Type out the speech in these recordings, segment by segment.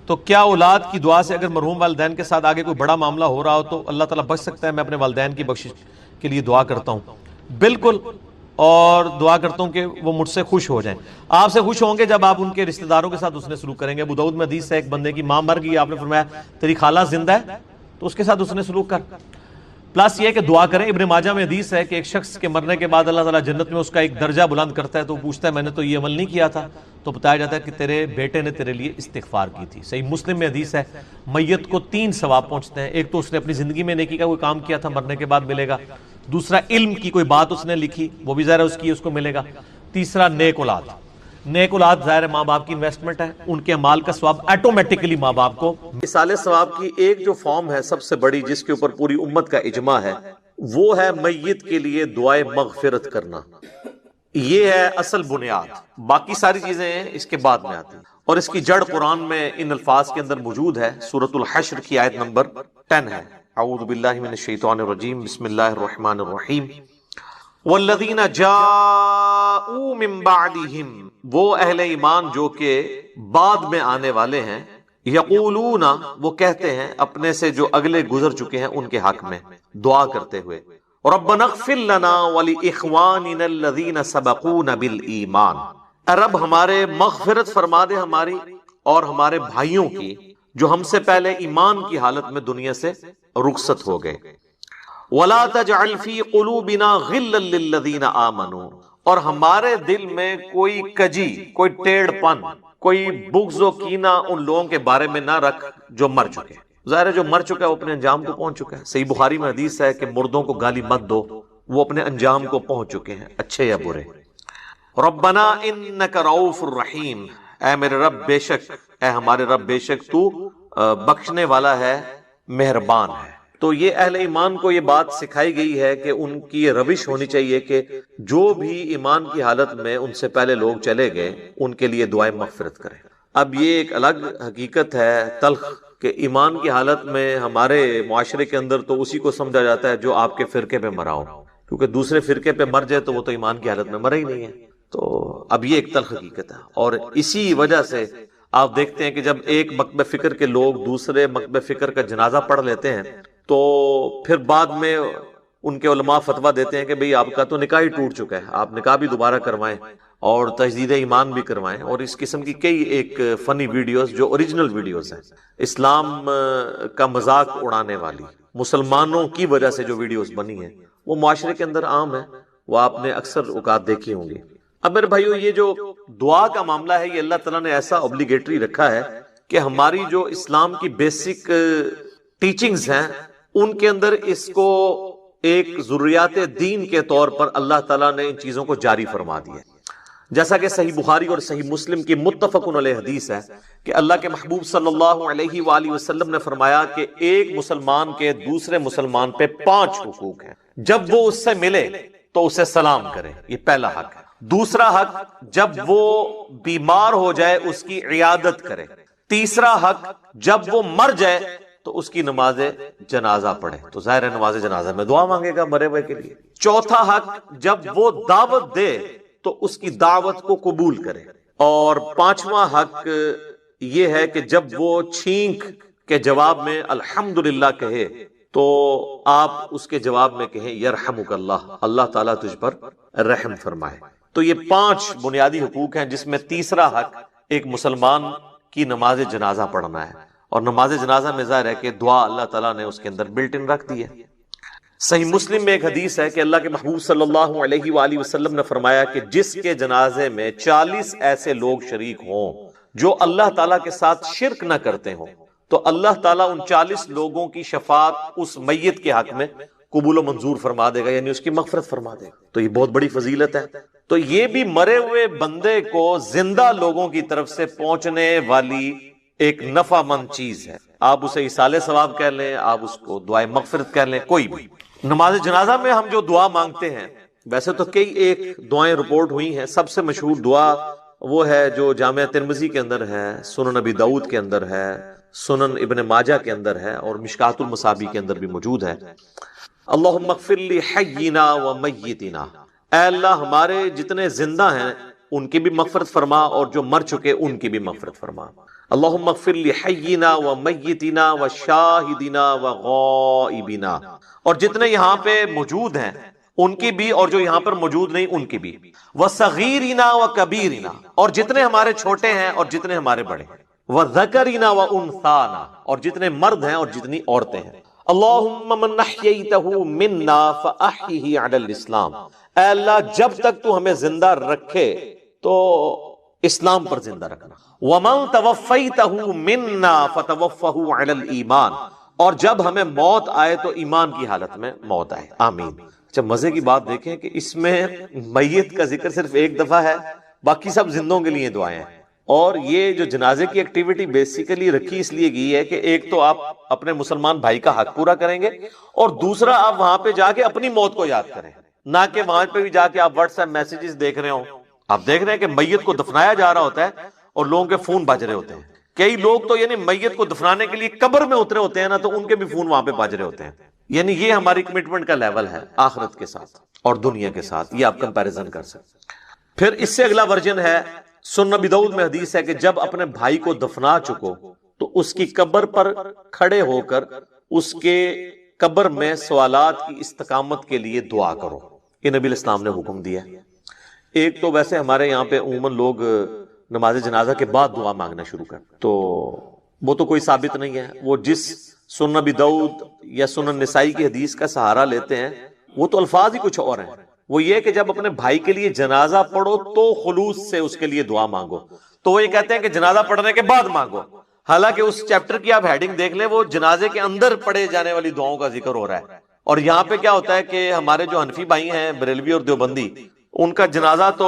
تو کیا اولاد کی دعا سے اگر مرحوم والدین کے ساتھ آگے کوئی بڑا معاملہ ہو رہا ہو تو اللہ تعالیٰ بچ سکتا ہے؟ میں اپنے والدین کی بخشش کے لیے دعا کرتا ہوں، بالکل، اور دعا کرتا ہوں کہ وہ مجھ سے خوش ہو جائیں۔ آپ سے خوش ہوں گے جب آپ ان کے رشتہ داروں کے ساتھ اس نے سلوک کریں گے۔ ابو داؤد میں حدیث ہے، ایک بندے کی ماں مر گئی، آپ نے فرمایا تیری خالہ زندہ ہے تو اس کے ساتھ اس نے سلوک کر، پلس یہ کہ دعا کریں۔ ابن ماجہ میں حدیث ہے کہ ایک شخص کے مرنے کے بعد اللہ تعالیٰ جنت میں اس کا ایک درجہ بلند کرتا ہے، تو پوچھتا ہے میں نے تو یہ عمل نہیں کیا تھا، تو بتایا جاتا ہے کہ تیرے بیٹے نے تیرے لیے استغفار کی تھی۔ صحیح مسلم میں حدیث ہے میت کو 3 ثواب پہنچتے ہیں، ایک تو اس نے اپنی زندگی میں نیکی کا کوئی کام کیا تھا، مرنے کے بعد ملے گا، دوسرا علم کی کوئی بات اس نے لکھی، وہ بھی ظاہر ہے اس کی، اس کو ملے گا، تیسرا نیک اولاد۔ نیک اولاد ظاہر ہے ماں باپ کی انویسٹمنٹ ہے، ان کے اعمال کا ثواب آٹومیٹکلی ماں باپ کو۔ مثال ثواب کی ایک جو فارم ہے سب سے بڑی، جس کے اوپر پوری امت کا اجماع ہے، وہ ہے میت کے لیے دعائے مغفرت کرنا۔ یہ ہے اصل بنیاد، باقی ساری چیزیں اس کے بعد میں آتی ہیں، اور اس کی جڑ قرآن میں ان الفاظ کے اندر موجود ہے۔ سورۃ الحشر کی آیت نمبر 10 ہے، اعوذ باللہ من الشیطان الرجیم، بسم اللہ الرحمن الرحیم، والذین جاءوا من بعدہم، وہ اہل ایمان جو کہ بعد میں آنے والے ہیں، یقولون، وہ کہتے ہیں اپنے سے جو اگلے گزر چکے ہیں ان کے حق میں دعا کرتے ہوئے، ربنا اغفر لنا ولاخواننا الذین سبقونا بالایمان، اے رب ہمارے مغفرت فرما دے ہماری اور ہمارے بھائیوں کی جو ہم سے پہلے ایمان کی حالت میں دنیا سے رخصت ہو گئے، ولا تجعل فی قلوبنا غلا للذین آمنوا، اور ہمارے دل میں کوئی کجی، کوئی ٹیڑھ پن، کوئی بغض و کینہ ان لوگوں کے بارے میں نہ رکھ جو مر چکے۔ ظاہر ہے جو مر چکا ہے وہ اپنے انجام کو پہنچ چکا ہے۔ صحیح بخاری میں حدیث ہے کہ مردوں کو گالی مت دو، وہ اپنے انجام کو پہنچ چکے ہیں، اچھے یا برے۔ ربنا انک رؤوف الرحیم، اے میرے رب بے شک، اے ہمارے رب بے شک تو بخشنے والا ہے، مہربان ہے۔ تو یہ اہل ایمان کو یہ بات سکھائی گئی ہے کہ ان کی یہ روش ہونی چاہیے کہ جو بھی ایمان کی حالت میں ان سے پہلے لوگ چلے گئے ان کے لیے دعائیں مغفرت کریں۔ اب یہ ایک الگ حقیقت ہے تلخ کہ ایمان کی حالت میں ہمارے معاشرے کے اندر تو اسی کو سمجھا جاتا ہے جو آپ کے فرقے پہ مرا ہو، کیونکہ دوسرے فرقے پہ مر جائے تو وہ تو ایمان کی حالت میں مرا ہی نہیں ہے۔ تو اب یہ ایک تلخ حقیقت ہے، اور اسی وجہ سے آپ دیکھتے ہیں کہ جب ایک مکتب فکر کے لوگ دوسرے مکتب فکر کا جنازہ پڑھ لیتے ہیں تو پھر بعد میں ان کے علماء فتویٰ دیتے ہیں کہ بھئی آپ کا تو نکاح ہی ٹوٹ چکا ہے، آپ نکاح بھی دوبارہ کروائیں اور تجدید ایمان بھی کروائیں، اور اس قسم کی کئی ایک فنی ویڈیوز جو اوریجنل ویڈیوز ہیں، اسلام کا مذاق اڑانے والی، مسلمانوں کی وجہ سے جو ویڈیوز بنی ہیں وہ معاشرے کے اندر عام ہے، وہ آپ نے اکثر اوقات دیکھی ہوں گی۔ اب میرے بھائیو، یہ جو دعا کا معاملہ ہے یہ اللہ تعالیٰ نے ایسا اوبلیگیٹری رکھا ہے کہ ہماری جو اسلام کی بیسک ٹیچنگز ہیں ان کے اندر اس کو ایک ضروریات دین کے طور پر اللہ تعالیٰ نے ان چیزوں کو جاری فرما دیا ہے۔ جیسا کہ صحیح بخاری اور صحیح مسلم کی متفق علیہ حدیث ہے کہ اللہ کے محبوب صلی اللہ علیہ وآلہ وسلم نے فرمایا کہ ایک مسلمان کے دوسرے مسلمان پہ 5 حقوق ہیں۔ جب وہ اس سے ملے تو اسے سلام کرے، یہ پہلا حق ہے۔ دوسرا حق، جب وہ بیمار ہو جائے اس کی عیادت کرے۔ تیسرا حق، جب وہ مر جائے تو اس کی نماز جنازہ پڑھے، تو ظاہر ہے نماز جنازہ میں دعا مانگے گا مرے ہوئے کے لیے۔ چوتھا حق، جب وہ دعوت دے تو اس کی دعوت کو قبول کرے۔ اور 5واں حق یہ ہے کہ جب وہ چھینک کے جواب میں الحمدللہ کہے تو آپ اس کے جواب میں کہیں یرحمک اللہ، اللہ تعالیٰ تجھ پر رحم فرمائے۔ تو یہ 5 بنیادی حقوق ہیں، جس میں تیسرا حق ایک مسلمان کی نماز جنازہ پڑھنا ہے، اور نماز جنازہ میں ظاہر ہے کہ دعا اللہ تعالیٰ نے اس کے اندر بلٹ ان رکھ دی ہے۔ صحیح مسلم میں ایک حدیث ہے کہ اللہ کے محبوب صلی اللہ علیہ وآلہ وسلم نے فرمایا کہ جس کے جنازے میں 40 ایسے لوگ شریک ہوں جو اللہ تعالیٰ کے ساتھ شرک نہ کرتے ہوں تو اللہ تعالیٰ ان 40 لوگوں کی شفاعت اس میت کے حق میں قبول و منظور فرما دے گا، یعنی اس کی مغفرت فرما دے گا۔ تو یہ بہت بڑی فضیلت ہے۔ تو یہ بھی مرے ہوئے بندے کو زندہ لوگوں کی طرف سے پہنچنے والی ایک نفع مند چیز ہے۔ آپ اسے ایصال ثواب کہہ لیں، آپ اس کو دعائے مغفرت کہہ لیں، کوئی بھی۔ نماز جنازہ میں ہم جو دعا مانگتے ہیں، ویسے تو کئی ایک دعائیں رپورٹ ہوئی ہیں، سب سے مشہور دعا وہ ہے جو جامعہ ترمذی کے اندر ہے، سنن ابی داؤد کے اندر ہے، سنن ابن ماجہ کے اندر ہے، اور مشکات المصابی کے اندر بھی موجود ہے۔ اللہم اغفر لی حینا و میتنا، اے اللہ ہمارے جتنے زندہ ہیں ان کی بھی مغفرت فرما اور جو مر چکے ان کی بھی مغفرت فرما۔ اللہم اغفر لحینا و میتنا و شاہدنا و غائبنا، اور جتنے یہاں پہ موجود ہیں ان کی بھی، اور جو یہاں پر موجود نہیں ان کی بھی، وصغیرنا و کبیرنا، اور جتنے ہمارے چھوٹے ہیں اور جتنے ہمارے بڑے ہیں، وذکرنا و انثانا، اور جتنے مرد ہیں اور جتنی عورتیں ہیں۔ اللہم من احییتہ منا فاحیہ علی الاسلام، اے اللہ جب تک تو ہمیں زندہ رکھے تو اسلام پر زندہ رکھنا۔ وَمَن تَوَفَّيْتَهُ مِنَّا فَتَوَفَّهُ عَلَى الْإِيمَانِ، اور جب ہمیں موت آئے تو ایمان کی حالت میں موت آئے، آمین۔ اچھا، مزے کی بات دیکھیں کہ اس میں میت کا ذکر صرف ایک دفعہ ہے، باقی سب زندوں کے لیے دعائیں ہیں۔ اور یہ جو جنازے کی ایکٹیویٹی بیسیکلی رکھی اس لیے گئی ہے کہ ایک تو آپ اپنے مسلمان بھائی کا حق پورا کریں گے، اور دوسرا آپ وہاں پہ جا کے اپنی موت کو یاد کریں، نہ کہ وہاں پہ بھی جا کے آپ واٹس ایپ میسیجز دیکھ رہے ہوں۔ آپ دیکھ رہے ہیں کہ میت کو دفنایا جا رہا ہوتا ہے اور لوگوں کے فون بج رہے ہوتے ہیں۔ کئی لوگ تو یعنی میت کو دفنانے کے لیے قبر میں اترے ہوتے ہیں نا، تو ان کے بھی فون وہاں پہ بج رہے ہوتے ہیں۔ یعنی یہ ہماری کمٹمنٹ کا لیول ہے آخرت کے ساتھ اور دنیا کے ساتھ، یہ آپ کمپیریزن کر سکتے۔ پھر اس سے اگلا ورژن ہے، سنن ابی داؤد میں حدیث ہے کہ جب اپنے بھائی کو دفنا چکو تو اس کی قبر پر کھڑے ہو کر اس کے قبر میں سوالات کی استقامت کے لیے دعا کرو۔ یہ نبی الاسلام نے حکم دیا ہے۔ ایک تو ویسے ہمارے یہاں پہ عموماً لوگ نماز جنازہ کے بعد دعا مانگنا شروع کر، تو وہ تو کوئی ثابت نہیں ہے۔ وہ جس سنن ابی داؤد یا سنن نسائی کی حدیث کا سہارا لیتے ہیں وہ تو الفاظ ہی کچھ اور ہیں۔ وہ یہ کہ جب اپنے بھائی کے لیے جنازہ پڑھو تو خلوص سے اس کے لیے دعا مانگو، تو وہ یہ کہتے ہیں کہ جنازہ پڑھنے کے بعد مانگو، حالانکہ اس چیپٹر کی آپ ہیڈنگ دیکھ لیں، وہ جنازے کے اندر پڑھے جانے والی دعاؤں کا ذکر ہو رہا ہے۔ اور یہاں پہ کیا ہوتا ہے کہ ہمارے جو حنفی بھائی ہیں، بریلوی اور دیوبندی، ان کا جنازہ تو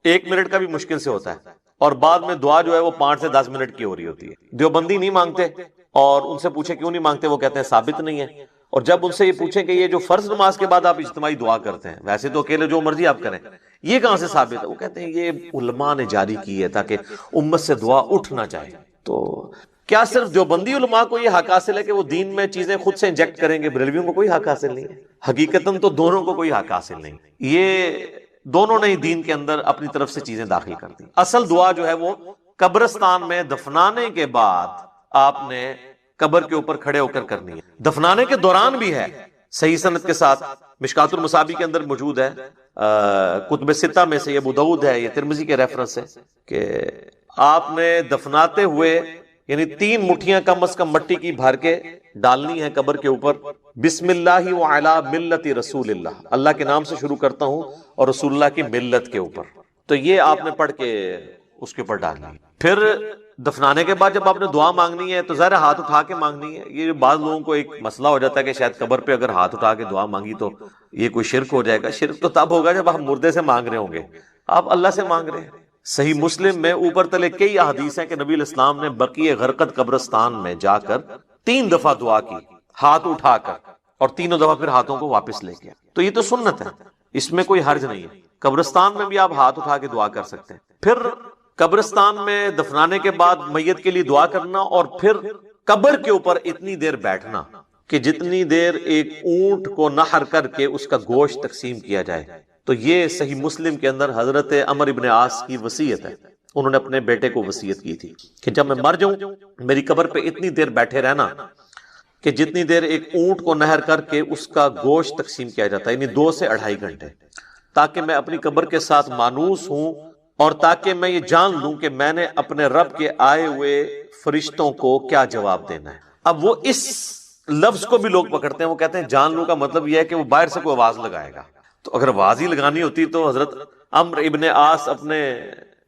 1 منٹ کا بھی مشکل سے ہوتا ہے، اور بعد میں دعا جو ہے وہ 5 سے 10 منٹ کی ہو رہی ہوتی ہے۔ دیوبندی نہیں مانگتے، اور ان سے پوچھے کیوں نہیں مانگتے، وہ کہتے ہیں ثابت نہیں ہے۔ اور جب ان سے یہ پوچھیں کہ یہ جو فرض نماز کے بعد آپ اجتماعی دعا کرتے ہیں، ویسے تو اکیلے جو مرضی آپ کریں، یہ کہاں سے ثابت ہے؟ وہ کہتے ہیں یہ علماء نے جاری کی ہے تاکہ امت سے دعا اٹھ نہ جائے۔ تو کیا صرف دیوبندی علماء کو یہ حق حاصل ہے کہ وہ دین میں چیزیں خود سے انجیکٹ کریں گے؟ بریلویوں کو کوئی حق حاصل نہیں ہے۔ حقیقتاً تو دونوں کو کوئی حق حاصل نہیں، یہ دونوں نے ہی دین کے اندر اپنی طرف سے چیزیں داخل کر دی۔ اصل دعا جو ہے وہ قبرستان میں دفنانے کے بعد آپ نے قبر کے اوپر کھڑے ہو کر کرنی ہے۔ دفنانے کے دوران بھی ہے، صحیح سند کے ساتھ، مشکات المصابیح کے اندر موجود ہے، کتب ستہ میں سے یہ ابو داؤد ہے، یہ ترمذی کے ریفرنس ہے کہ آپ نے دفناتے ہوئے یعنی 3 مٹھیاں کم از کم مٹی کی بھر کے ڈالنی ہے قبر کے اوپر، بسم اللہ وعلی ملت رسول اللہ، اللہ کے نام سے شروع کرتا ہوں اور رسول اللہ کی ملت کے اوپر، تو یہ آپ نے پڑھ کے اس کے اوپر ڈالنی ہے۔ پھر دفنانے کے بعد جب آپ نے دعا مانگنی ہے تو ظاہر ہاتھ اٹھا کے مانگنی ہے۔ یہ بعض لوگوں کو ایک مسئلہ ہو جاتا ہے کہ شاید قبر پہ اگر ہاتھ اٹھا کے دعا مانگی تو یہ کوئی شرک ہو جائے گا۔ شرک تو تب ہوگا جب آپ مردے سے مانگ رہے ہوں گے، آپ اللہ سے مانگ رہے ہیں۔ صحیح مسلم میں اوپر تلے کئی احادیث ہیں کہ نبی علیہ السلام نے بقیع غرقد قبرستان میں جا کر 3 دفعہ دعا کی ہاتھ اٹھا کر، اور 3 دفعہ پھر ہاتھوں کو واپس لے گیا۔ تو یہ تو سنت ہے، اس میں کوئی حرج نہیں ہے۔ قبرستان میں بھی آپ ہاتھ اٹھا کے دعا کر سکتے ہیں۔ پھر قبرستان میں دفنانے کے بعد میت کے لیے دعا کرنا، اور پھر قبر کے اوپر اتنی دیر بیٹھنا کہ جتنی دیر ایک اونٹ کو نحر کر کے اس کا گوشت تقسیم کیا جائے۔ تو یہ صحیح مسلم کے اندر حضرت عمر ابن عاص کی وصیت ہے، انہوں نے اپنے بیٹے کو وصیت کی تھی کہ جب میں مر جاؤں میری قبر پہ اتنی دیر بیٹھے رہنا کہ جتنی دیر ایک اونٹ کو نحر کر کے اس کا گوشت تقسیم کیا جاتا ہے، یعنی 2 سے 2.5 گھنٹے، تاکہ میں اپنی قبر کے ساتھ مانوس ہوں، اور تاکہ میں یہ جان لوں کہ میں نے اپنے رب کے آئے ہوئے فرشتوں کو کیا جواب دینا ہے۔ اب وہ اس لفظ کو بھی لوگ پکڑتے ہیں، وہ کہتے ہیں جان لوں کا مطلب یہ ہے کہ وہ باہر سے کوئی آواز لگائے گا۔ تو اگر آواز ہی لگانی ہوتی تو حضرت عمرو ابن عاص اپنے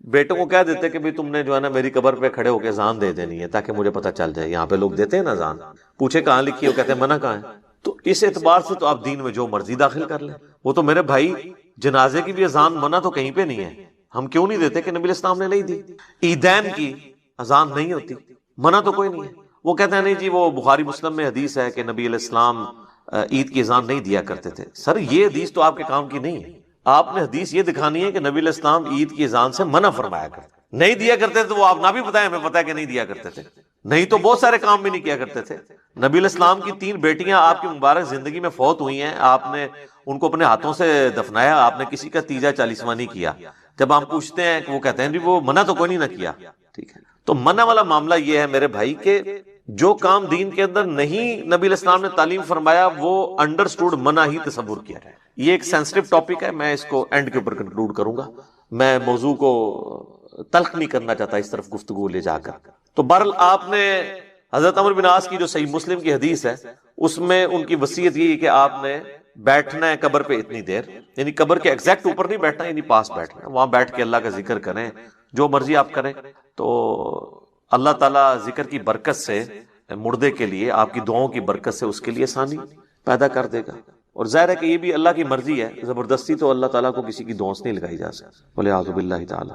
بیٹوں کو کہہ دیتے کہ تم نے جو ہے نا میری قبر پہ کھڑے ہو کے اذان دے دینی ہے تاکہ مجھے پتہ چل جائے۔ یہاں پہ لوگ دیتے ہیں نا اذان، پوچھے کہاں لکھی ہے، وہ کہتے ہیں منع کہاں ہے۔ تو اس اعتبار سے تو آپ دین میں جو مرضی داخل کر لیں۔ وہ تو میرے بھائی جنازے کی بھی اذان منع تو کہیں پہ نہیں ہے، ہم کیوں نہیں دیتے کہ نبی علیہ السلام نے نہیں دی۔ عیدین کی اذان نہیں ہوتی، منع تو کوئی نہیں ہے۔ وہ کہتے ہیں نہیں جی وہ بخاری مسلم میں حدیث ہے کہ نبی علیہ السلام عید کی اذان نہیں دیا کرتے تھے۔ سر یہ حدیث تو آپ کے کام کی نہیں ہے، آپ نے حدیث یہ دکھانی ہے کہ نبی علیہ السلام عید کی اذان سے منع فرمایا کرتے، نہیں دیا کرتے تو وہ آپ نہ بھی بتائیں، ہمیں پتہ ہے کہ نہیں دیا کرتے تھے، نہیں تو بہت سارے کام بھی نہیں کیا کرتے تھے۔ نبی علیہ السلام کی 3 بیٹیاں آپ کی مبارک زندگی میں فوت ہوئی ہیں، آپ نے ان کو اپنے ہاتھوں سے دفنایا، آپ نے کسی کا تیجا 40واں نہیں کیا۔ جب ہم پوچھتے ہیں کہ وہ کہتے ہیں جی وہ منع تو کوئی نہیں نہ کیا، ٹھیک ہے۔ تو منع والا معاملہ یہ ہے میرے بھائی کہ جو کام دین کے اندر نہیں نبی علیہ السلام نے تعلیم فرمایا وہ انڈرسٹوڈ منع ہی تصور کیا جائے. یہ ایک سینسٹیو ٹاپک ہے, میں اس کو اینڈ کے اوپر کنکلوڈ کروں گا, میں موضوع کو تلخ نہیں کرنا چاہتا اس طرف گفتگو لے جا کر. تو بہرحال آپ نے حضرت عمرو بن عاص کی جو صحیح مسلم کی حدیث ہے اس میں ان کی وصیت یہ ہے کہ آپ نے بیٹھنا ہے قبر پہ اتنی دیر, یعنی قبر کے ایگزیکٹ اوپر نہیں بیٹھنا, یعنی پاس بیٹھنا ہے, وہاں بیٹھ کے اللہ کا ذکر کریں, جو مرضی آپ کریں. تو اللہ تعالیٰ ذکر کی برکت سے مردے کے لیے, آپ کی دعاؤں کی برکت سے اس کے لیے آسانی پیدا کر دے گا. اور ظاہر ہے کہ یہ بھی اللہ کی مرضی ہے, زبردستی تو اللہ تعالیٰ کو کسی کی دعاؤں سے نہیں لگائی جا سکتی. والعیاذ باللہ تعالی.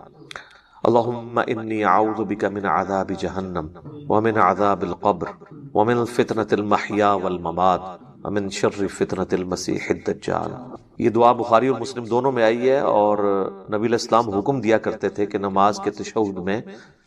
اللہم انی اعوذ بک من عذاب جہنم ومن عذاب القبر ومن فتنة المحیا والممات ومن شر فتنة المسیح الدجال. یہ دعا بخاری اور مسلم دونوں میں آئی ہے, اور نبی علیہ السلام حکم دیا کرتے تھے کہ نماز کے تشہد میں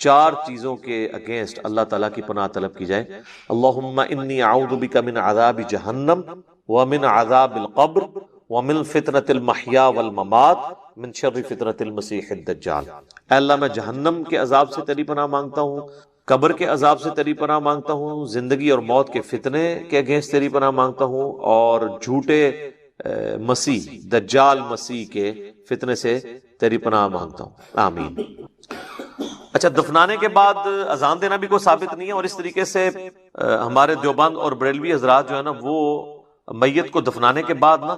4 چیزوں کے اگینسٹ اللہ تعالیٰ کی پناہ طلب کی جائے. اللہم انی اعوذ بک من عذاب جہنم ومن عذاب القبر ومن فتنة المحیا والممات من شر فتنة المسیح الدجال. اے اللہ میں جہنم کے عذاب سے تیری پناہ مانگتا ہوں, قبر کے عذاب سے تیری پناہ مانگتا ہوں, زندگی اور موت کے فتنے کے اگینسٹ تیری پناہ مانگتا ہوں, اور جھوٹے مسیح دجال مسیح کے فتنے سے تیری پناہ مانگتا ہوں. آمین. اچھا, دفنانے کے بعد اذان دینا بھی کوئی ثابت نہیں ہے, اور اس طریقے سے ہمارے دیوبند اور بریلوی حضرات جو ہے نا وہ میت کو دفنانے کے بعد نا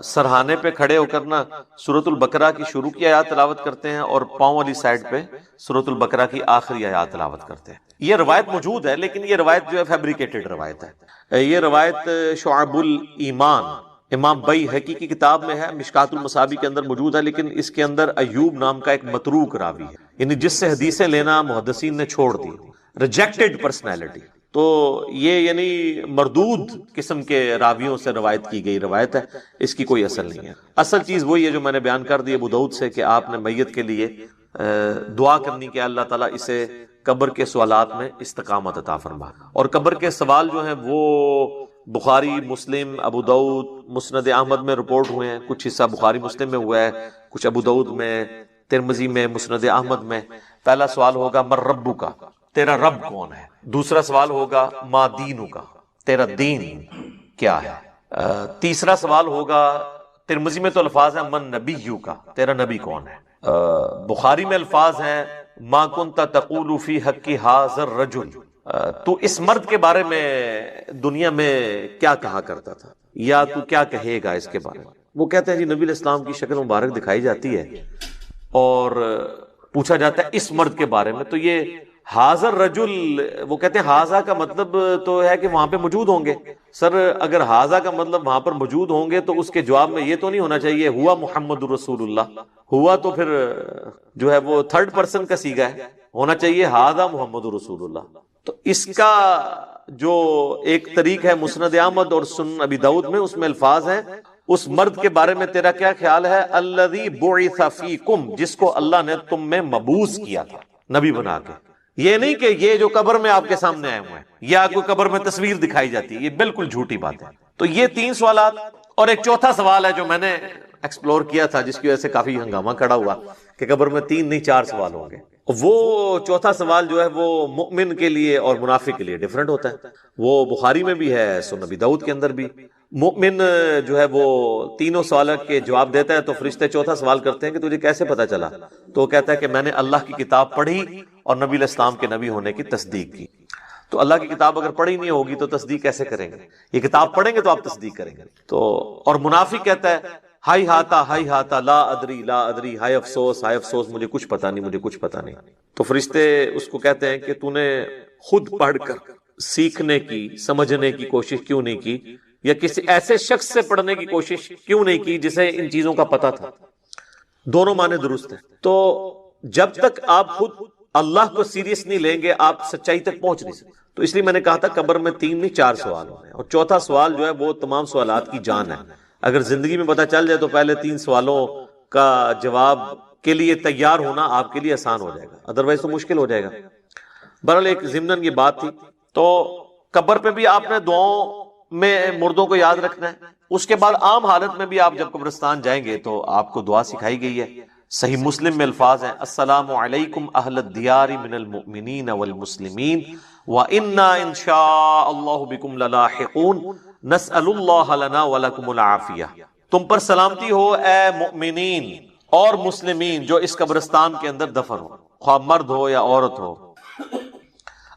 سرہانے پہ کھڑے ہو کر نا سورۃ البقرہ کی شروع کی آیات تلاوت کرتے ہیں, اور پاؤں والی سائڈ پہ سورۃ البقرہ کی آخری آیات تلاوت کرتے ہیں. یہ روایت موجود ہے, لیکن یہ روایت جو ہے فیبریکیٹڈ روایت ہے. یہ روایت شعب الایمان امام بیہقی کی کتاب میں ہے, مشکات المصابیح کے اندر موجود ہے, لیکن اس کے اندر ایوب نام کا ایک متروک راوی ہے, یعنی جس سے حدیثیں لینا محدثین نے چھوڑ دی, ریجیکٹڈ پرسنالٹی. تو یہ یعنی مردود قسم کے راویوں سے روایت کی گئی روایت ہے, اس کی کوئی اصل نہیں ہے. اصل چیز وہی ہے جو میں نے بیان کر دی ابو داؤد سے, کہ آپ نے میت کے لیے دعا کرنی کہ اللہ تعالیٰ اسے قبر کے سوالات میں استقامت عطا فرما. اور قبر کے سوال جو ہیں وہ بخاری, مسلم, ابو داؤد, مسند احمد میں رپورٹ ہوئے ہیں. کچھ حصہ بخاری مسلم میں ہوا ہے, کچھ ابو داؤد میں, ترمذی میں, مسند احمد میں. پہلا سوال ہوگا مر ربو کا, تیرا رب کون ہے. دوسرا سوال ہوگا ما دینو کا, تیرا دین کیا ہے. تیسرا سوال ہوگا, ترمذی میں تو الفاظ ہیں من نبیو کا, تیرا نبی کون ہے. بخاری میں الفاظ ہیں ما کنت تقول فی حق ھذا الرجل, تو اس مرد کے بارے میں دنیا میں کیا کہا کرتا تھا, یا تو کیا کہے گا اس کے بارے میں. وہ کہتے ہیں جی نبی علیہ السلام کی شکل مبارک دکھائی جاتی ہے اور پوچھا جاتا ہے اس مرد کے بارے میں. تو یہ حاضر رجل, وہ کہتے ہیں حاضا کا مطلب تو ہے کہ وہاں پہ موجود ہوں گے. سر اگر حاضا کا مطلب وہاں پر موجود ہوں گے تو اس کے جواب میں یہ تو نہیں ہونا چاہیے ہوا محمد رسول اللہ, ہوا تو پھر جو ہے وہ تھرڈ پرسن کا صیغہ ہے, ہونا چاہیے حاضا محمد رسول اللہ. تو اس کا جو ایک طریق ہے مسند احمد اور سنن ابی داؤد میں, اس میں الفاظ ہیں اس مرد کے بارے میں تیرا کیا خیال ہے, الذی بعث فیکم, جس کو اللہ نے تم میں مبعوث کیا تھا نبی بنا کے. یہ نہیں کہ یہ جو قبر میں آپ کے سامنے آئے ہوئے ہیں یا کوئی قبر میں تصویر دکھائی جاتی ہے, یہ بالکل جھوٹی بات ہے. تو یہ 3 سوالات, اور ایک چوتھا سوال ہے جو میں نے ایکسپلور کیا تھا جس کی وجہ سے کافی ہنگامہ کھڑا ہوا کہ قبر میں 3 نہیں 4 سوال ہوں گے. وہ چوتھا سوال جو ہے وہ مؤمن کے لیے اور منافق کے لیے ڈیفرنٹ ہوتا ہے. وہ بخاری میں بھی ہے, سنن ابی داؤد کے اندر بھی. مؤمن جو ہے وہ تینوں سوالوں کے جواب دیتا ہے, تو فرشتے چوتھا سوال کرتے ہیں کہ تجھے کیسے پتا چلا, تو وہ کہتا ہے کہ میں نے اللہ کی کتاب پڑھی اور نبی علیہ السلام کے نبی ہونے کی تصدیق کی. تو اللہ کی کتاب اگر پڑھی نہیں ہوگی تو تصدیق کیسے کریں گے, یہ کتاب پڑھیں گے تو آپ تصدیق کریں گے. تو اور منافق کہتا ہے ہائی ہاتا لا ادری, ہائے افسوس مجھے کچھ پتا نہیں. تو فرشتے اس کو کہتے ہیں کہ تو نے خود پڑھ کر سیکھنے کی سمجھنے کی کوشش کیوں نہیں کی, یا کسی ایسے شخص سے پڑھنے کی کوشش کیوں نہیں کی جسے ان چیزوں کا پتا تھا. دونوں معنی درست ہیں. تو جب تک آپ خود اللہ کو سیریس نہیں لیں گے آپ سچائی تک پہنچ نہیں سکتے. تو اس لیے میں نے کہا تھا قبر میں 3 نہیں 4 سوال ہونے, اور چوتھا سوال جو ہے وہ تمام سوالات کی جان ہے. اگر زندگی میں پتا چل جائے تو پہلے 3 سوالوں کا جواب کے لیے تیار ہونا آپ کے لیے آسان ہو جائے گا, ادروائز تو مشکل ہو جائے گا. بہرحال ایک ضمناً یہ بات تھی. تو قبر پہ بھی آپ نے دعاؤں میں مردوں کو یاد رکھنا ہے. اس کے بعد عام حالت میں بھی آپ جب قبرستان جائیں گے تو آپ کو دعا سکھائی گئی ہے. صحیح مسلم میں الفاظ ہیں السلام علیکم اہل الدیار من المؤمنین والمسلمین وإنا ان شاء اللہ بکم للاحقون نسأل اللہ لنا ولکم العافیہ. تم پر سلامتی ہو اے مؤمنین اور مسلمین جو اس قبرستان کے اندر دفن ہو، خواہ مرد ہو یا عورت ہو.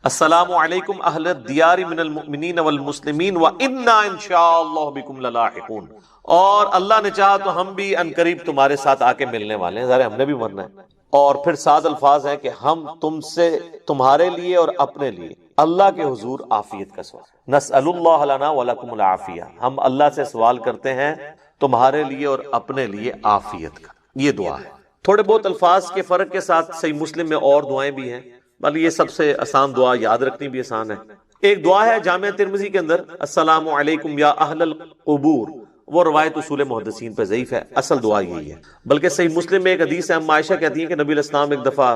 السلام علیکم اہل الدیار من المؤمنین والمسلمین وإنا ان شاء اللہ بکم للاحقون. اور اللہ نے چاہا تو ہم بھی انقریب تمہارے ساتھ آ کے ملنے والے ہیں، ظاہر ہم نے بھی مرنا ہے. اور پھر سات الفاظ ہیں کہ ہم تم سے تمہارے لیے اور اپنے لیے اللہ کے حضور عافیت کا سوال، نسأل اللہ لنا ولکم العافیہ، ہم اللہ سے سوال کرتے ہیں تمہارے لیے اور اپنے لیے عافیت کا. یہ دعا ہے. تھوڑے بہت الفاظ کے فرق کے ساتھ صحیح مسلم میں اور دعائیں بھی ہیں، بلکہ یہ سب سے آسان دعا، یاد رکھنی بھی آسان ہے. ایک دعا ہے جامع ترمذی کے اندر السلام علیکم یا اہل القبور، وہ روایت اصول محدثین پہ ضعیف ہے، اصل دعا یہی ہے. بلکہ صحیح مسلم میں ایک حدیث ہے، ہم عائشہ کہتی ہیں کہ نبی علیہ السلام ایک دفعہ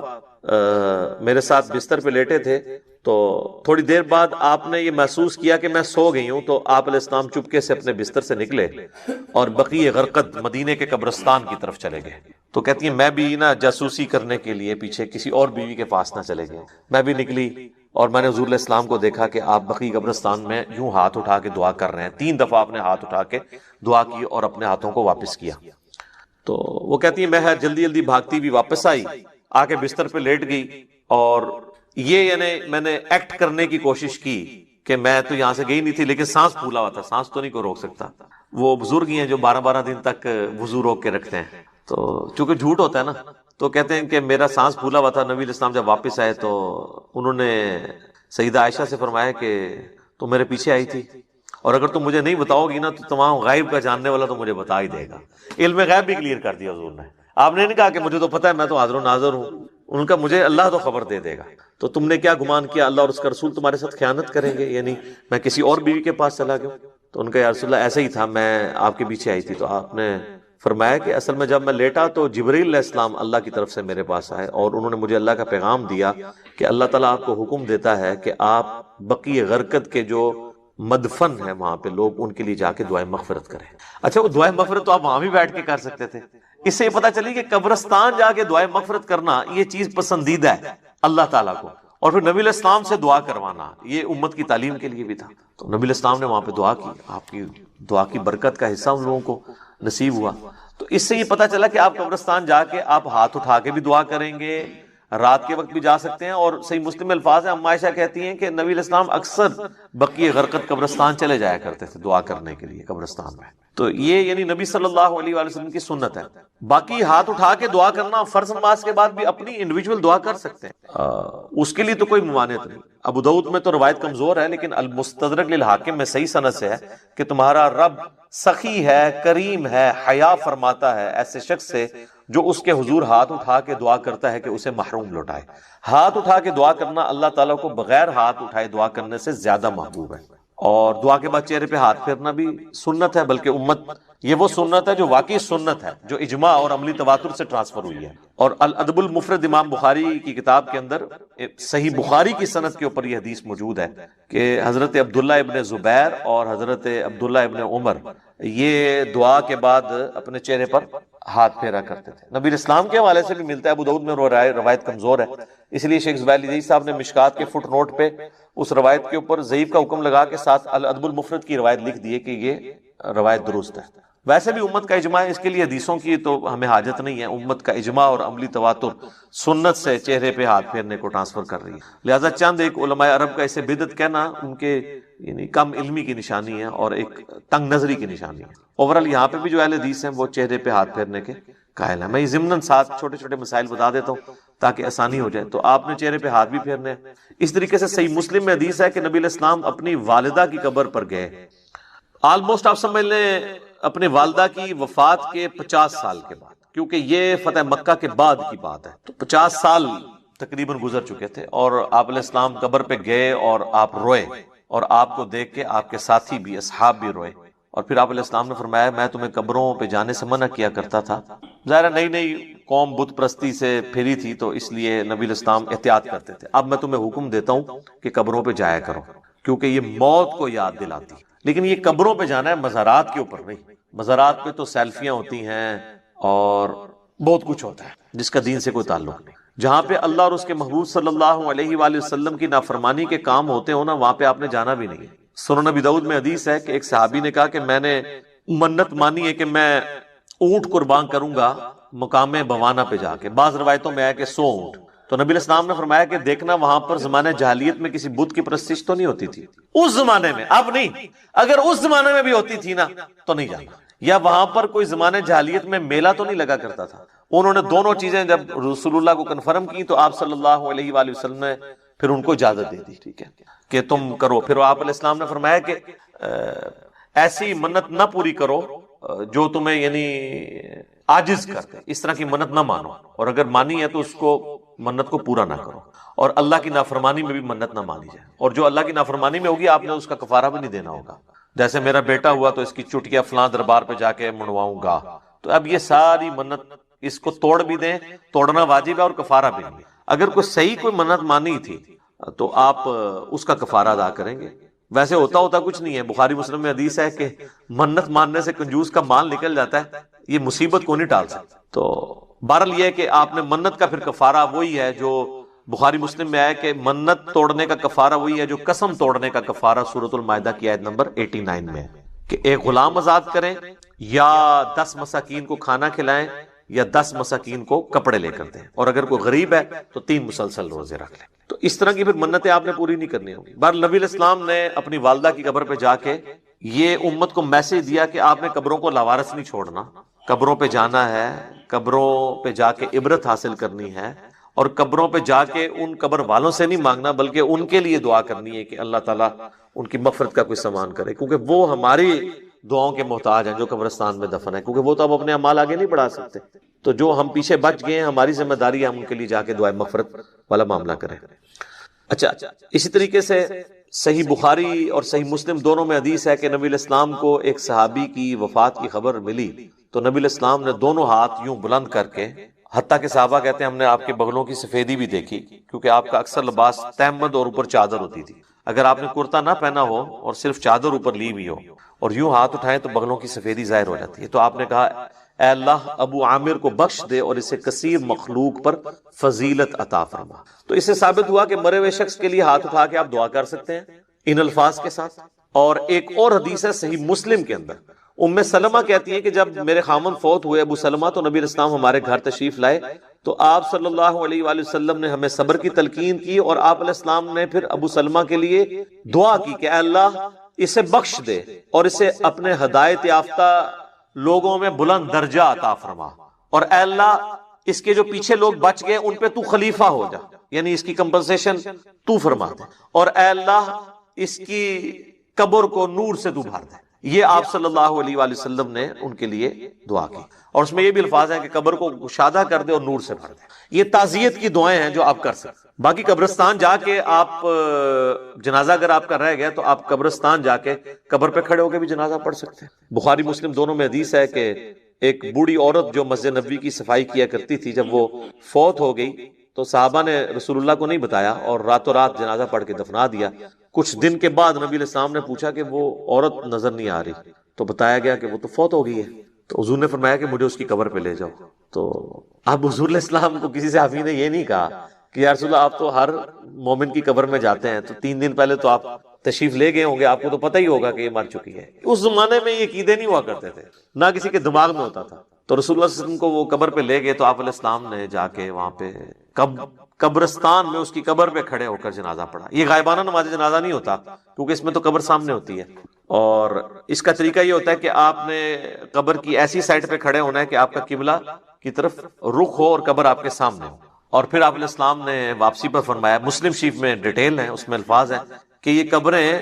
میرے ساتھ بستر پہ لیٹے تھے، تو تھوڑی دیر بعد آپ نے یہ محسوس کیا کہ میں سو گئی ہوں، تو آپ علیہ السلام چپکے سے اپنے بستر سے نکلے اور بقیع غرقد مدینے کے قبرستان کی طرف چلے گئے. تو کہتی ہیں میں بھی نا جاسوسی کرنے کے لیے پیچھے کسی اور بیوی کے پاس نہ چلے گئے، میں بھی نکلی اور میں نے حضور علیہ السلام کو دیکھا کہ آپ بقیع قبرستان میں یوں ہاتھ اٹھا کے دعا کر رہے ہیں. 3 دفعہ آپ نے ہاتھ اٹھا کے دعا کی اور اپنے ہاتھوں کو واپس کیا. تو وہ کہتی ہیں میں جلدی جلدی بھاگتی بھی واپس آئی، آ کے بستر پہ لیٹ گئی، اور یہ یعنی میں نے ایکٹ کرنے کی کوشش کی کہ میں تو یہاں سے گئی نہیں تھی، لیکن سانس پھولا ہوا تھا، سانس تو نہیں کو روک سکتا. وہ بزرگ ہی ہیں جو 12 دن تک وضو روک کے رکھتے ہیں، تو چونکہ جھوٹ ہوتا ہے نا، تو کہتے ہیں کہ میرا سانس پھولا ہوا تھا. نبی علیہ السلام جب واپس آئے تو انہوں نے سیدہ عائشہ سے فرمایا کہ تم میرے پیچھے آئی تھی، اور اگر تم مجھے نہیں بتاؤ گی نا تو تمام غائب کا جاننے والا تو مجھے بتا ہی دے گا. علم غیب بھی کلیئر کر دیا حضور نے. آپ نے نہیں کہا کہ مجھے تو پتہ ہے، میں تو حاضر و ناظر ہوں، ان کا مجھے اللہ تو خبر دے دے گا. تو تم نے کیا گمان کیا اللہ اور اس کا رسول تمہارے ساتھ خیانت کریں گے، یعنی میں کسی اور بیوی کے پاس چلا گیا؟ تو ان کا یا رسول اللہ ایسا ہی تھا، میں آپ کے پیچھے آئی تھی. تو آپ نے فرمایا کہ اصل میں جب میں لیٹا تو جبرائیل علیہ السلام اللہ کی طرف سے میرے پاس آئے اور انہوں نے مجھے اللہ کا پیغام دیا کہ اللہ تعالیٰ آپ کو حکم دیتا ہے کہ آپ بقیع غرقد کے جو مدفن ہے وہاں پہ لوگ، ان کے لیے جا کے دعائیں مغفرت کریں. اچھا، وہ دعائیں مغفرت تو آپ وہاں بھی بیٹھ کے کر سکتے تھے. اس سے یہ پتہ چلی کہ قبرستان جا کے دعائیں مغفرت کرنا یہ چیز پسندیدہ ہے اللہ تعالیٰ کو، اور پھر نبی علیہ السلام سے دعا کروانا یہ امت کی تعلیم کے لیے بھی تھا. تو نبی علیہ السلام نے وہاں پہ دعا کی، آپ کی دعا کی برکت کا حصہ ان لوگوں کو نصیب ہوا. تو اس سے یہ پتہ چلا کہ آپ قبرستان جا کے آپ ہاتھ اٹھا کے بھی دعا کریں گے، رات کے وقت بھی جا سکتے ہیں. اور صحیح مسلم میں الفاظ ہیں، ام عائشہ کہتی ہیں کہ نبی علیہ السلام اکثر بقیع غرقد قبرستان چلے جایا کرتے تھے دعا کرنے کے لیے قبرستان میں. تو یہ یعنی نبی صلی اللہ علیہ وآلہ وسلم کی سنت ہے. باقی ہاتھ اٹھا کے دعا کرنا فرض نماز کے بعد بھی اپنی انڈیویجول دعا کر سکتے ہیں، اس کے لیے تو کوئی ممانعت نہیں. ابو داؤد میں تو روایت کمزور ہے، لیکن المستدرک للحاکم میں صحیح سند سے ہے کہ تمہارا رب سخی ہے، کریم ہے، حیا فرماتا ہے ایسے شخص سے جو اس کے حضور ہاتھ اٹھا کے دعا کرتا ہے کہ اسے محروم لوٹائے. ہاتھ اٹھا کے دعا کرنا اللہ تعالیٰ کو بغیر ہاتھ اٹھائے دعا کرنے سے زیادہ محبوب ہے. اور دعا کے بعد چہرے پہ ہاتھ پھیرنا بھی سنت ہے، بلکہ امت یہ وہ سنت ہے جو واقعی سنت ہے، جو اجماع اور عملی تواتر سے ٹرانسفر ہوئی ہے. اور الادب المفرد امام بخاری کی کتاب کے اندر صحیح بخاری کی سند کے اوپر یہ حدیث موجود ہے کہ حضرت عبداللہ ابن زبیر اور حضرت عبداللہ ابن عمر یہ دعا کے بعد اپنے چہرے پر ہاتھ پھیرا کرتے تھے. نبی اسلام کے حوالے سے بھی ملتا ہے، ابو داؤد میں روایت کمزور ہے، اس لیے شیخ زبیر علی صاحب نے مشکات کے فٹ نوٹ پہ اس روایت کے اوپر ضعیف کا حکم لگا کے ساتھ الادب المفرد کی روایت لکھ دی ہے کہ یہ روایت درست ہے. ویسے بھی امت کا اجماع ہے، اس کے لیے حدیثوں کی تو ہمیں حاجت نہیں ہے. امت کا اجماع اور عملی تواتر سنت سے چہرے پہ ہاتھ پھیرنے کو ٹرانسفر کر رہی ہے. لہذا چند ایک علماء عرب کا اسے بدعت کہنا ان کے یعنی کم علمی کی نشانی ہے اور ایک تنگ نظری کی نشانی ہے. اوورال یہاں پہ بھی جو اہل حدیث ہیں وہ چہرے پہ ہاتھ پھیرنے کے قائل ہیں. میں ضمناً ساتھ چھوٹے چھوٹے مسائل بتا دیتا ہوں تاکہ آسانی ہو جائے. تو آپ نے چہرے پہ ہاتھ بھی پھیرنے ہیں. اس طریقے سے صحیح مسلم میں حدیث ہے کہ نبی علیہ السلام اپنی والدہ کی قبر پر گئے. آلموسٹ آپ سمجھ لیں اپنے والدہ کی وفات کے 50 سال کے بعد، کیونکہ یہ فتح مکہ کے بعد کی بات ہے، تو 50 سال تقریباً گزر چکے تھے. اور آپ علیہ السلام قبر پہ گئے اور آپ روئے، اور آپ کو دیکھ کے آپ کے ساتھی بھی اصحاب بھی روئے. اور پھر آپ علیہ السلام نے فرمایا میں تمہیں قبروں پہ جانے سے منع کیا کرتا تھا. ظاہر نئی نئی قوم بت پرستی سے پھری تھی تو اس لیے نبی علیہ السلام احتیاط کرتے تھے. اب میں تمہیں حکم دیتا ہوں کہ قبروں پہ جایا کرو، کیونکہ یہ موت کو یاد دلاتی. لیکن یہ قبروں پہ جانا ہے، مزارات کے اوپر نہیں. مزارات پہ تو سیلفیاں ہوتی ہیں اور بہت کچھ ہوتا ہے جس کا دین سے کوئی تعلق نہیں. جہاں پہ اللہ اور اس کے محبوب صلی اللہ علیہ وآلہ وسلم کی نافرمانی کے کام ہوتے ہو نا، وہاں پہ آپ نے جانا بھی نہیں. سنن نبی داؤد میں حدیث ہے کہ ایک صحابی نے کہا کہ میں نے منت مانی ہے کہ میں اونٹ قربان کروں گا مقام بوانا پہ جا کے. بعض روایتوں میں ہے کہ 100 اونٹ. تو نبی علیہ السلام نے فرمایا کہ دیکھنا وہاں پر زمانہ جاہلیت میں کسی بت کی پرستش تو نہیں ہوتی تھی اس زمانے میں، اب نہیں. اگر اس زمانے میں بھی ہوتی تھی نا تو نہیں جانا. یا وہاں پر کوئی زمانہ جاہلیت میں میلہ تو نہیں لگا کرتا تھا. انہوں نے دونوں چیزیں جب رسول اللہ کو کنفرم کی تو آپ صلی اللہ علیہ وآلہ وسلم نے پھر ان کو اجازت دے دی، ٹھیک ہے کہ تم کرو. پھر آپ علیہ السلام نے فرمایا کہ ایسی منت نہ پوری کرو جو تمہیں یعنی عاجز کر دے، اس طرح کی منت نہ مانو، اور اگر مانی ہے تو اس کو منت کو پورا نہ کرو. اور اللہ کی نافرمانی میں بھی منت نہ مانی جائے، اور جو اللہ کی نافرمانی میں ہوگی آپ نے اس کا کفارہ بھی نہیں دینا ہوگا. جیسے میرا بیٹا ہوا تو اس کی چٹکیاں فلاں دربار پہ جا کے منواؤں گا، تو اب یہ ساری منت اس کو توڑ بھی دیں، توڑنا واجب ہے اور کفارہ بھی نہیں. اگر کوئی صحیح کوئی منت مانی تھی تو آپ اس کا کفارہ ادا کریں گے. ویسے ہوتا کچھ نہیں ہے. بخاری مسلم میں حدیث ہے کہ منت ماننے سے کنجوس کا مال نکل جاتا ہے، یہ مصیبت کو نہیں ٹال سکتا. تو بہرحال یہ ہے کہ آپ نے منت کا پھر کفارہ وہی ہے جو بخاری مسلم میں آیا کہ منت توڑنے کا کفارہ وہی ہے جو قسم توڑنے کا کفارہ سورۃ المائدہ کی آیت نمبر 89 میں ہے کہ ایک غلام آزاد کریں یا 10 مساکین کو کھانا کھلائیں یا 10 مساکین کو کپڑے لے کر دیں، اور اگر کوئی غریب ہے تو 3 مسلسل روزے رکھ لیں. تو اس طرح کی پھر منتیں آپ نے پوری نہیں کرنی ہوگی. بہرحال نبی علیہ السلام نے اپنی والدہ کی قبر پہ جا کے یہ امت کو میسج دیا کہ آپ نے قبروں کو لاوارث نہیں چھوڑنا، قبروں پہ جانا ہے، قبروں پہ جا کے عبرت حاصل کرنی ہے، اور قبروں پہ جا کے ان قبر والوں سے نہیں مانگنا بلکہ ان کے لیے دعا کرنی ہے کہ اللہ تعالیٰ ان کی مغفرت کا کوئی سامان کرے، کیونکہ وہ ہماری دعاؤں کے محتاج ہیں جو قبرستان میں دفن ہے، کیونکہ وہ تو اب اپنے اعمال آگے نہیں بڑھا سکتے. تو جو ہم پیچھے بچ گئے ہیں ہماری ذمہ داری ہے ہم ان کے لیے جا کے دعائے مغفرت والا معاملہ کریں. اچھا، اسی طریقے سے صحیح بخاری اور صحیح مسلم دونوں میں حدیث ہے کہ نبی علیہ السلام کو ایک صحابی کی وفات کی خبر ملی تو نبی علیہ السلام نے دونوں ہاتھ یوں بلند کر کے، حتیٰ کہ صحابہ کہتے ہیں ہم نے آپ کے بغلوں کی سفیدی بھی دیکھی، کیونکہ آپ کا اکثر لباس تہمد اور اوپر چادر ہوتی تھی. اگر آپ نے کرتا نہ پہنا ہو اور صرف چادر اوپر لی ہوئی ہو اور یوں ہاتھ اٹھائیں تو بغلوں کی سفیدی ظاہر ہو جاتی ہے. تو آپ نے کہا اے اللہ ابو عامر کو بخش دے اور اسے کثیر مخلوق پر فضیلت عطا فرما. تو اس سے ثابت ہوا کہ مرے ہوئے شخص کے لیے ہاتھ اٹھا کے آپ دعا کر سکتے ہیں ان الفاظ کے ساتھ. اور ایک اور حدیث ہے صحیح مسلم کے اندر، ام سلمہ کہتی ہیں کہ جب میرے خامن فوت ہوئے ابو سلمہ تو نبی علیہ السلام ہمارے گھر تشریف لائے تو آپ صلی اللہ علیہ وآلہ وسلم نے ہمیں صبر کی تلقین کی، اور آپ علیہ السلام نے پھر ابو سلمہ کے لیے دعا کی کہ اے اللہ اسے بخش دے اور اسے اپنے ہدایت یافتہ لوگوں میں بلند درجہ عطا فرما، اور اے اللہ اس کے جو پیچھے لوگ بچ گئے ان پہ تو خلیفہ ہو جا، یعنی اس کی کمپنسیشن تو فرما دے، اور اے اللہ اس کی قبر کو نور سے تو بھر دے. یہ آپ صلی اللہ علیہ وآلہ وسلم نے ان کے لیے دعا کی، اور اس میں یہ بھی الفاظ ہیں کہ قبر کو گشادہ کر دے اور نور سے بھر دے. یہ تعزیت کی دعائیں ہیں جو آپ کر سکتے. باقی قبرستان جا کے آپ جنازہ اگر آپ کا رہ گیا تو آپ قبرستان جا کے قبر پہ کھڑے ہو کے بھی جنازہ پڑھ سکتے ہیں. بخاری مسلم دونوں میں حدیث ہے کہ ایک بوڑھی عورت جو مسجد نبوی کی صفائی کیا کرتی تھی جب وہ فوت ہو گئی تو صحابہ نے رسول اللہ کو نہیں بتایا اور راتوں رات جنازہ پڑھ کے دفنا دیا. کچھ دن کے بعد نبی علیہ السلام نے پوچھا کہ وہ عورت نظر نہیں آ رہی، تو بتایا گیا کہ وہ تو فوت ہو گئی ہے. تو حضور نے فرمایا کہ مجھے اس کی قبر پہ لے جاؤ. تو اب حضور علیہ السلام کو کسی صحابی نے یہ نہیں کہا کہ یا رسول اللہ آپ تو ہر مومن کی قبر میں جاتے ہیں تو 3 دن پہلے تو آپ تشریف لے گئے ہوں گے، آپ کو تو پتہ ہی ہوگا کہ یہ مر چکی ہے. اس زمانے میں یہ عقیدے نہیں ہوا کرتے تھے، نہ کسی کے دماغ میں ہوتا تھا. تو رسول اللہ صلی اللہ علیہ وسلم کو وہ قبر پہ لے گئے تو آپ علیہ السلام نے جا کے وہاں پہ قبرستان میں اس کی قبر پہ کھڑے ہو کر جنازہ پڑھا. یہ غائبانہ نماز جنازہ نہیں ہوتا کیونکہ اس میں تو قبر سامنے ہوتی ہے، اور اس کا طریقہ یہ ہوتا ہے کہ آپ نے قبر کی ایسی سائڈ پہ کھڑے ہونا ہے کہ آپ کا قبلہ کی طرف رخ ہو اور قبر آپ کے سامنے ہو. اور پھر آپ علیہ السلام نے واپسی پر فرمایا، مسلم شریف میں ڈیٹیل ہے، اس میں الفاظ ہیں کہ یہ قبریں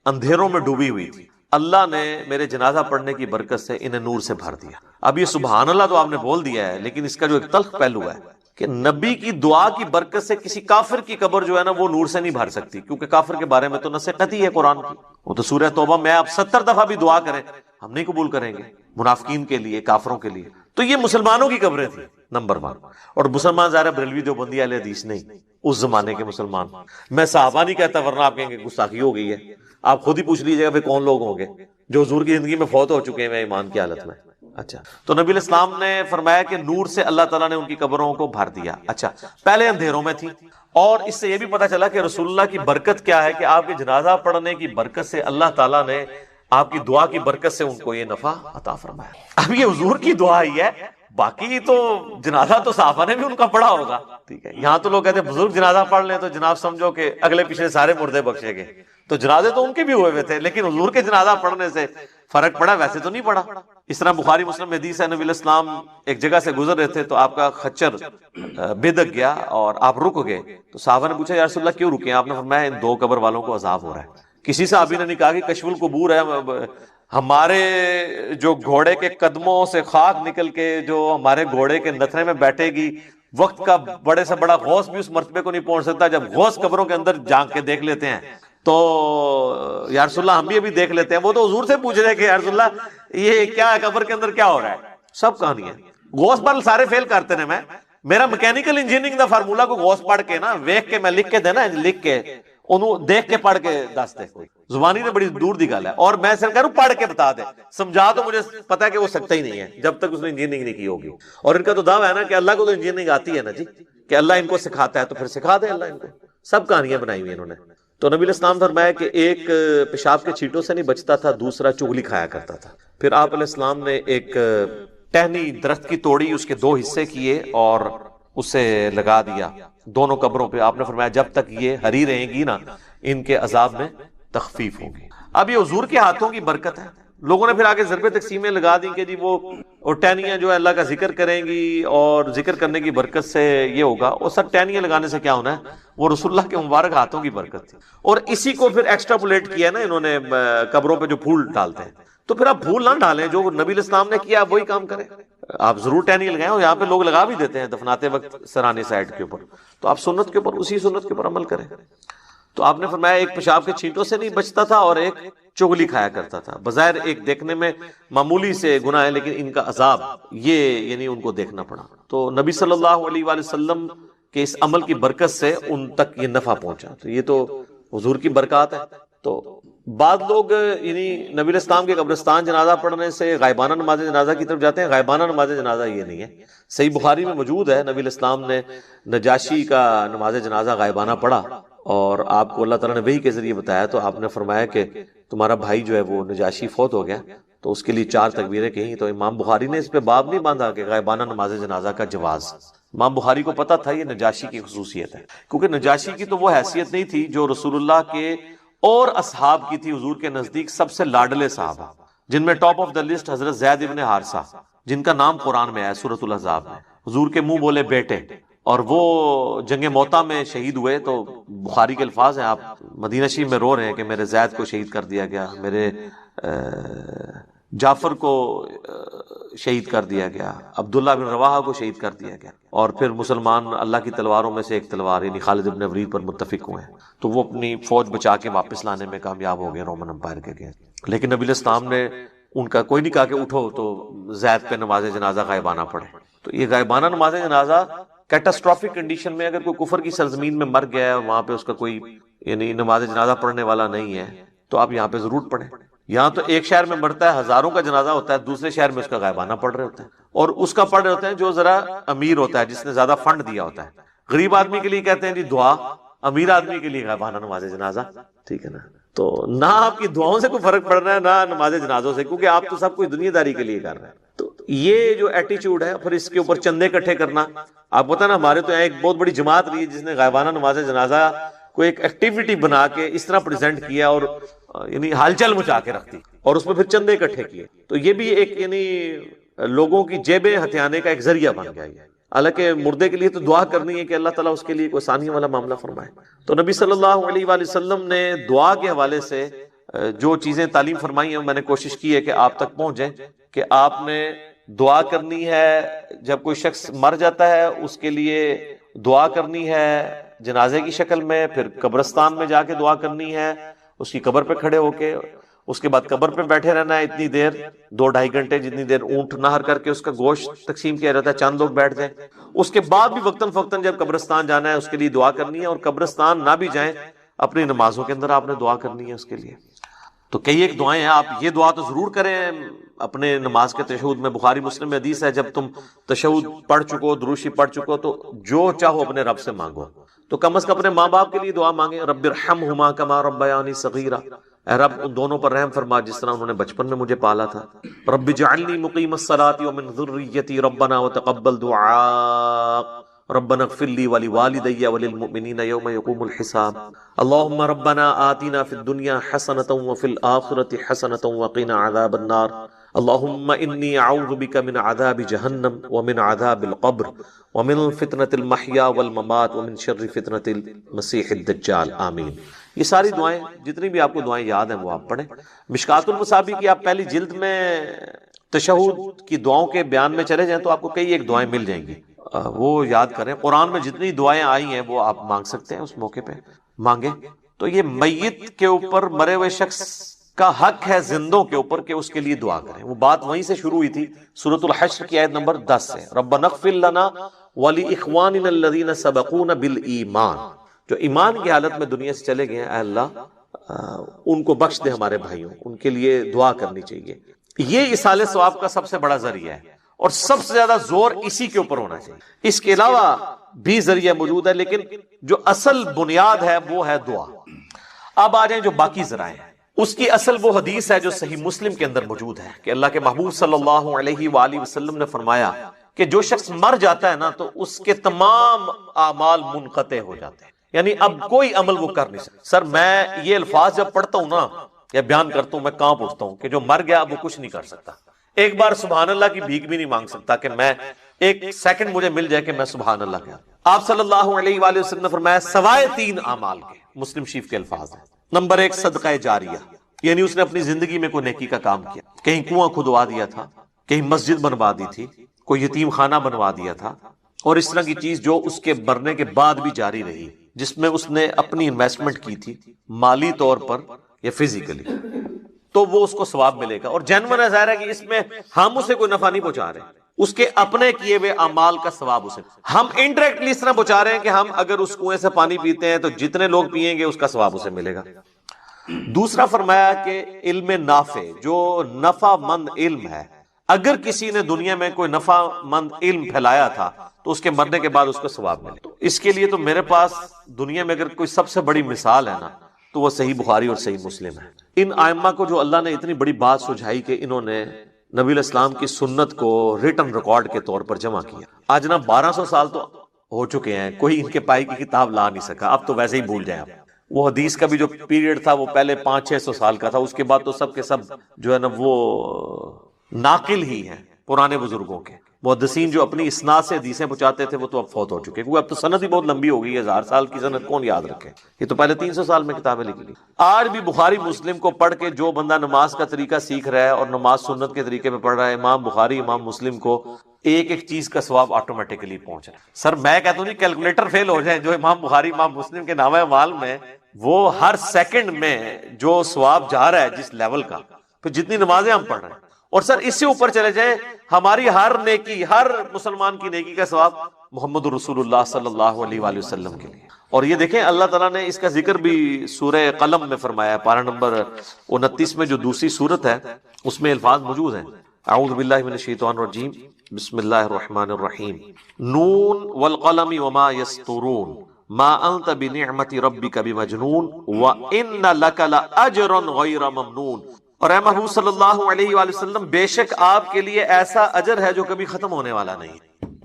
اندھیروں میں ڈوبی ہوئی تھی، اللہ نے میرے جنازہ پڑھنے کی برکت سے انہیں نور سے بھر دیا. اب یہ سبحان اللہ تو آپ نے بول دیا ہے، لیکن اس کا جو ایک تلخ پہلو ہے کہ نبی کی دعا کی برکت سے کسی کافر کی قبر جو ہے نا وہ نور سے نہیں بھر سکتی، کیونکہ کافر کے بارے میں تو نص قطعی ہے قرآن کی. وہ تو سورہ توبہ میں آپ 70 دفعہ بھی دعا کریں ہم نہیں قبول کریں گے، منافقین کے لیے، کافروں کے لیے. تو یہ مسلمانوں کی قبریں تھیں نمبر 1. اور مسلمان ظاہر بریلوی دیوبندی اہل حدیث نہیں، اس زمانے کے مسلمان. میں صحابہ نہیں کہتا ورنہ آپ کہیں گے گستاخی ہو گئی ہے. آپ خود ہی پوچھ لیجیے گا پھر کون لوگ ہوں گے جو حضور کی زندگی میں فوت ہو چکے ہیں ایمان کی حالت میں. اچھا، تو نبی علیہ السلام نے فرمایا کہ نور سے اللہ تعالیٰ نے ان کی قبروں کو بھر دیا. اچھا، پہلے اندھیروں میں تھی، اور اس سے یہ بھی پتا چلا کہ رسول اللہ کی برکت کیا ہے کہ آپ کے جنازہ پڑھنے کی برکت سے اللہ تعالیٰ نے آپ کی دعا کی برکت سے ان کو یہ نفع عطا فرمایا. اب یہ حضور کی دعا ہی ہے، باقی تو جنازہ تو صحابہ نے بھی ان کا پڑھا ہوگا. ٹھیک ہے، یہاں تو لوگ کہتے ہیں بزرگ جنازہ پڑھ لیں تو جناب سمجھو کہ اگلے پچھلے سارے مردے بخشے گئے. تو جنازے تو ان کے بھی ہوئے ہوئے تھے، لیکن حضور کے جنازہ پڑھنے سے فرق پڑا، ویسے تو نہیں پڑا. اس طرح بخاری مسلم میں حدیث ہے، نبی علیہ السلام ایک جگہ سے گزر رہے تھے تو آپ کا خچر بدک گیا اور آپ رک گئے. تو صحابہ نے پوچھا یا رسول اللہ کیوں رکے؟ آپ نے فرمایا ان دو قبر والوں کو عذاب ہو رہا ہے. کسی صحابی نے نہیں کہا کہ کشف القبور ہے، ہمارے جو گھوڑے کے قدموں سے خاک نکل کے جو ہمارے گھوڑے کے نتھرے میں بیٹھے گی، وقت کا بڑے سے بڑا غوث بھی اس مرتبے کو نہیں پہنچ سکتا. جب غوث قبروں کے اندر جھانک کے دیکھ لیتے ہیں تو یا رسول اللہ ہم بھی ابھی دیکھ لیتے ہیں. وہ تو حضور سے پوچھ رہے کہ یا رسول اللہ یہ کیا ہے، قبر کے اندر کیا ہو رہا ہے؟ سب کہانی ہے. غوث پر سارے فیل کرتے ہیں. میرا میکینیکل انجینئرنگ دا فارمولا کو غوث پڑھ کے نا ویکھ کے میں لکھ کے دینا، لکھ کے انہوں دیکھ کے پڑھ کے دس دے. کوئی زبانی نے بڑی دور دی گل ہے، اور میں صرف کہہ رہا ہوں پڑھ کے بتا دے، سمجھا تو مجھے پتا ہے کہ وہ سکتا ہی نہیں ہے جب تک اس نے انجینئرنگ نہیں کی ہوگی. اور ان کا تو دعویٰ ہے نا کہ اللہ کو تو انجینئرنگ آتی ہے نا جی، کہ اللہ ان کو سکھاتا ہے تو پھر سکھا دے اللہ ان کو. سب کہانیاں بنائی ہوئی انہوں نے. تو نبی علیہ السلام فرمایا کہ ایک پیشاب کے چھینٹوں سے نہیں بچتا تھا، دوسرا چغلی کھایا کرتا تھا. پھر آپ علیہ السلام نے ایک ٹہنی درخت کی توڑی، اس کے دو حصے کیے اور اسے لگا دیا دونوں قبروں پہ. آپ نے فرمایا جب تک یہ ہری رہیں گی نا ان کے عذاب میں تخفیف ہوگی. اب یہ حضور کے ہاتھوں کی برکت ہے. لوگوں نے پھر آگے ضرب تقسیمیں لگا دی کہ جی وہ ٹہنیاں جو ہے اللہ کا ذکر کریں گی اور ذکر کرنے کی برکت سے یہ ہوگا. اور سب ٹہنیاں لگانے سے کیا ہونا ہے؟ وہ رسول اللہ کے مبارک ہاتھوں کی برکت تھی. اور اسی کو پھر ایکسٹراپولیٹ کیا نا انہوں نے قبروں پہ جو پھول ڈالتے ہیں. تو پھر آپ پھول نہ ڈالیں، جو نبی علیہ السلام نے کیا وہی کام کریں. آپ ضرور ٹہنی لگائیں، اور یہاں پہ لوگ لگا بھی دیتے ہیں دفناتے وقت سرانے سائڈ کے اوپر. تو آپ سنت کے اوپر اسی سنت کے اوپر عمل کریں. تو آپ نے فرمایا ایک پیشاب کے چھینٹوں سے نہیں بچتا تھا اور ایک چغلی کھایا کرتا تھا. بظاہر ایک دیکھنے میں معمولی سے گناہ ہے، لیکن ان کا عذاب یہ یعنی ان کو دیکھنا پڑا. تو نبی صلی اللہ علیہ وآلہ وسلم کے اس عمل کی برکت سے ان تک یہ نفع پہنچا. تو یہ تو حضور کی برکات ہے. تو بعض لوگ یعنی نبی علیہ السلام کے قبرستان جنازہ پڑھنے سے غائبانہ نماز جنازہ کی طرف جاتے ہیں. غائبانہ نماز جنازہ یہ نہیں ہے. صحیح بخاری میں موجود ہے نبی علیہ السلام نے نجاشی کا نماز جنازہ غائبانہ پڑھا اور آپ کو اللہ تعالیٰ نے وحی کے ذریعے بتایا. تو آپ نے فرمایا کہ تمہارا بھائی جو ہے وہ نجاشی فوت ہو گیا، تو اس کے لیے 4 تکبیریں کہیں. تو امام بخاری نے اس پہ باب نہیں باندھا کہ غائبانہ نماز جنازہ کا جواز. امام بخاری کو پتا تھا یہ نجاشی کی خصوصیت ہے، کیونکہ نجاشی کی تو وہ حیثیت نہیں تھی جو رسول اللہ کے اور اصحاب کی تھی. حضور کے نزدیک سب سے لاڈلے صحابہ، جن میں ٹاپ آف دا لسٹ حضرت زید ابن حارثہ، جن کا نام قرآن میں ہے سورۃ الاحزاب میں. حضور کے منہ بولے بیٹے، اور وہ جنگ موتا میں شہید ہوئے. تو بخاری کے الفاظ ہیں، آپ مدینہ شریف میں رو رہے ہیں کہ میرے زید کو شہید کر دیا گیا، میرے جعفر کو شہید کر دیا گیا، عبداللہ بن رواحہ کو شہید کر دیا گیا. اور پھر مسلمان اللہ کی تلواروں میں سے ایک تلوار یعنی خالد بن ولید پر متفق ہوئے ہیں. تو وہ اپنی فوج بچا کے واپس لانے میں کامیاب ہو گئے رومن امپائر کے گئے. لیکن نبی علیہ السلام نے ان کا کوئی نہیں کہا کہ اٹھو تو زید پہ نماز جنازہ غائبانہ پڑھے. تو یہ غائبانہ نماز جنازہ کیٹاسٹرافک کنڈیشن میں، اگر کوئی کفر کی سرزمین میں مر گیا ہے اور وہاں پہ اس کا کوئی یعنی نماز جنازہ پڑھنے والا نہیں ہے، تو آپ یہاں پہ ضرور پڑھیں. یہاں تو ایک شہر میں مرتا ہے، ہزاروں کا جنازہ ہوتا ہے، دوسرے شہر میں اس کا غائبانہ پڑھ رہے ہوتے ہیں. اور اس کا پڑھ رہے ہوتے ہیں جو ذرا امیر ہوتا ہے، جس نے زیادہ فنڈ دیا ہوتا ہے. غریب آدمی کے لیے کہتے ہیں جی دعا، امیر آدمی کے لیے غائبانہ نماز جنازہ. ٹھیک ہے نا؟ تو نہ آپ کی دعاؤں سے کوئی فرق پڑ رہا ہے نہ نماز جنازوں سے، کیونکہ آپ تو سب کچھ دنیا داری کے لیے کر رہے ہیں. تو یہ جو ایٹیچیوڈ ہے، پھر اس کے اوپر چندے اکٹھے کرنا. آپ پتہ نا ہمارے تو ایک بہت بڑی جماعت رہی ہے جس نے غائبانہ نماز جنازہ کو ایک ایکٹیویٹی بنا کے اس طرح پریزنٹ کیا اور یعنی ہلچل مچا کے رکھتی اور اس میں پھر چندے اکٹھے کیے. تو یہ بھی ایک یعنی لوگوں کی جیبیں ہتھیانے کا ایک ذریعہ بن گیا. حالانکہ مردے کے لیے تو دعا کرنی ہے کہ اللہ تعالیٰ اس کے لیے کوئی آسانی والا معاملہ فرمائے. تو نبی صلی اللہ علیہ وآلہ وسلم نے دعا کے حوالے سے جو چیزیں تعلیم فرمائی ہیں میں نے کوشش کی ہے کہ آپ تک پہنچیں. کہ آپ نے دعا کرنی ہے جب کوئی شخص مر جاتا ہے، اس کے لیے دعا کرنی ہے جنازے کی شکل میں، پھر قبرستان میں جا کے دعا کرنی ہے اس کی قبر پہ کھڑے ہو کے، اس کے بعد قبر پہ بیٹھے رہنا ہے اتنی دیر 2-2.5 گھنٹے جتنی دیر اونٹ نہر کر کے اس کا گوشت تقسیم کیا جاتا ہے، چند لوگ بیٹھ جائیں. اس کے بعد بھی وقتاً فوقتاً جب قبرستان جانا ہے اس کے لیے دعا کرنی ہے، اور قبرستان نہ بھی جائیں اپنی نمازوں کے اندر آپ نے دعا کرنی ہے اس کے لیے. تو کئی ایک دعائیں ہیں، آپ یہ دعا تو ضرور کریں اپنے نماز کے تشہد میں. بخاری مسلم میں حدیث ہے جب تم تشہد پڑھ چکو، دروشی پڑھ چکو، تو جو چاہو اپنے رب سے مانگو. تو کم از کم اپنے ماں باپ کے لیے دعا مانگیں، رب ارحمہما کما ربیانی صغیرا، اے رب ان دونوں پر رحم فرما جس طرح انہوں نے بچپن میں مجھے پالا تھا. رب اجعلنی مقیم الصلاۃ ومن ذریتی ربنا وتقبل دعاء ربنا اغفر لی ولوالدی وللمؤمنین یوم یقوم الحساب. اللهم ربنا آتنا في الدنيا حسنة وفي الآخرة حسنة وقنا عذاب النار. اللهم إني أعوذ بك من عذاب جهنم ومن عذاب القبر ومن فتنة المحيا والممات ومن شر فتنة المسيح الدجال. آمین. یہ ساری دعائیں جتنی بھی آپ کو دعائیں یاد ہیں وہ آپ پڑھیں. مشکات المصابیح کی آپ پہلی جلد میں تشہد کی دعاؤں کے بیان میں چلے جائیں تو آپ کو کئی ایک دعائیں مل جائیں گی، وہ یاد کریں. قرآن میں جتنی دعائیں آئی ہیں وہ آپ مانگ سکتے ہیں، اس موقع پہ مانگیں. تو یہ میت کے اوپر، مرے ہوئے شخص کا حق ہے زندوں کے اوپر کہ اس کے لیے دعا کریں. وہ بات وہیں سے شروع ہوئی تھی سورۃ الحشر کی آیت نمبر 10 سے. ربنا اغفر لنا ولاخواننا الذین سبقونا بالایمان. جو ایمان کی حالت میں دنیا سے چلے گئے ہیں، اے اللہ ان کو بخش دے ہمارے بھائیوں، ان کے لیے دعا کرنی چاہیے. یہ ایصال ثواب کا سب سے بڑا ذریعہ ہے اور سب سے زیادہ زور اسی کے اوپر ہونا چاہیے. اس کے علاوہ بھی ذریعہ موجود ہے لیکن جو اصل بنیاد ہے وہ ہے دعا. اب آ جائیں جو باقی ذرائع ہیں. اس کی اصل وہ حدیث ہے جو صحیح مسلم کے اندر موجود ہے کہ اللہ کے محبوب صلی اللہ علیہ وآلہ وسلم نے فرمایا کہ جو شخص مر جاتا ہے نا تو اس کے تمام اعمال منقطع ہو جاتے ہیں، یعنی اب کوئی عمل وہ کر نہیں سکتا. سر میں یہ الفاظ جب پڑھتا ہوں نا یا بیان کرتا ہوں میں کانپ اٹھتا ہوں کہ جو مر گیا وہ کچھ نہیں کر سکتا. ایک بار سبحان اللہ کی بھیک بھی نہیں مانگ سکتا کہ میں ایک سیکنڈ مجھے مل جائے کہ میں سبحان اللہ کہا. آپ صلی اللہ علیہ وآلہ وسلم نے فرمایا سوائے 3 اعمال کے. مسلم شریف کے الفاظ ہیں. نمبر 1 صدقہ جاریہ، یعنی اس نے اپنی زندگی میں کوئی نیکی کا کام کیا، کہیں کنواں کھدوا دیا تھا، کہیں مسجد بنوا دی تھی، کوئی یتیم خانہ بنوا دیا تھا، اور اس طرح کی چیز جو اس کے مرنے کے بعد بھی جاری رہی، جس میں اس نے اپنی انویسٹمنٹ کی تھی مالی طور پر یا فزیکلی، تو وہ اس کو ثواب ملے گا. اور جینون ہے، ظاہر ہے کہ اس میں ہم اسے کوئی نفع نہیں پہنچا رہے، اس کے اپنے کیے ہوئے اعمال کا ثواب اسے ہم انڈائریکٹلی اس طرح پہنچا رہے ہیں کہ ہم اگر اس کنویں سے پانی پیتے ہیں تو جتنے لوگ پیئیں گے اس کا ثواب اسے ملے گا. دوسرا فرمایا کہ علم نافع، جو نفع مند علم ہے، اگر کسی نے دنیا میں کوئی نفع مند علم پھیلایا تھا تو اس کے مرنے کے بعد اس کو ثواب ملے. تو اس کے لیے تو میرے پاس دنیا میں اگر کوئی سب سے بڑی مثال ہے نا تو وہ صحیح بخاری اور صحیح مسلم ہے. ان ائمہ کو جو اللہ نے اتنی بڑی بات سجھائی کہ انہوں نے نبی علیہ السلام کی سنت کو ریٹن ریکارڈ کے طور پر جمع کیا. آج نا 1200 سال تو ہو چکے ہیں، کوئی ان کے پائی کی کتاب لا نہیں سکا. اب تو ویسے ہی بھول جائیں آپ. وہ حدیث کا بھی جو پیریڈ تھا وہ پہلے 500-600 سال کا تھا، اس کے بعد تو سب کے سب جو ہے نا وہ ناقل ہی ہیں پرانے بزرگوں کے. محدثین جو اپنی اسناد سے حدیثیں پہنچاتے تھے وہ تو اب فوت ہو چکے، کیونکہ اب تو سند ہی بہت لمبی ہو گئی ہے. 1000 سال کی سند کون یاد رکھے؟ یہ تو پہلے 300 سال میں کتابیں لکھی لی. آج بھی بخاری مسلم کو پڑھ کے جو بندہ نماز کا طریقہ سیکھ رہا ہے اور نماز سنت کے طریقے پہ پڑھ رہا ہے، امام بخاری امام مسلم کو ایک ایک چیز کا ثواب آٹومیٹکلی پہنچ رہا ہے. سر میں کہتا ہوں نہیں کیلکولیٹر فیل ہو جائے جو امام بخاری امام مسلم کے نامہ اعمال میں وہ ہر سیکنڈ میں جو ثواب جا رہا ہے جس لیول کا، پھر جتنی نمازیں ہم پڑھ رہے ہیں. اور سر اس سے اوپر چلے جائیں، ہماری ہر نیکی، ہر مسلمان کی نیکی کا ثواب محمد رسول اللہ صلی اللہ علیہ وآلہ وسلم کے لیے. اور یہ دیکھیں اللہ تعالیٰ نے اس کا ذکر بھی سورہ قلم میں فرمایا ہے، پارہ نمبر 29 میں جو دوسری سورت ہے اس میں الفاظ موجود ہیں. اعوذ باللہ من الشیطان الرجیم، بسم اللہ الرحمن الرحیم، نون والقلم وما یسطرون ما انت بنعمت ربک بمجنون وان لک لاجرا غیر ممنون. اور اے محبوب صلی اللہ علیہ وآلہ وسلم، بے شک آپ کے لیے ایسا اجر ہے جو کبھی ختم ہونے والا نہیں،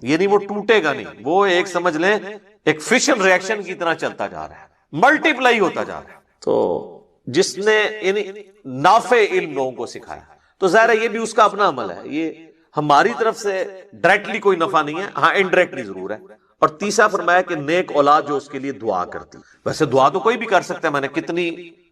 یعنی وہ ٹوٹے گا نہیں. وہ ایک سمجھ لیں ایک فشن ریئیکشن کی طرح چلتا جا رہا ہے، ملٹی پلائی ہوتا جا رہا ہے. تو جس نے یعنی نافع علم لوگوں کو سکھایا تو ظاہر ہے یہ بھی اس کا اپنا عمل ہے. یہ ہماری طرف سے ڈائریکٹلی کوئی نفع نہیں ہے، ہاں انڈائریکٹلی ضرور ہے. اور تیسرا فرمایا کہ نیک اولاد جو اس کے لیے دعا کرتی. ویسے دعا تو کوئی بھی کر سکتا ہے، میں نے کتنی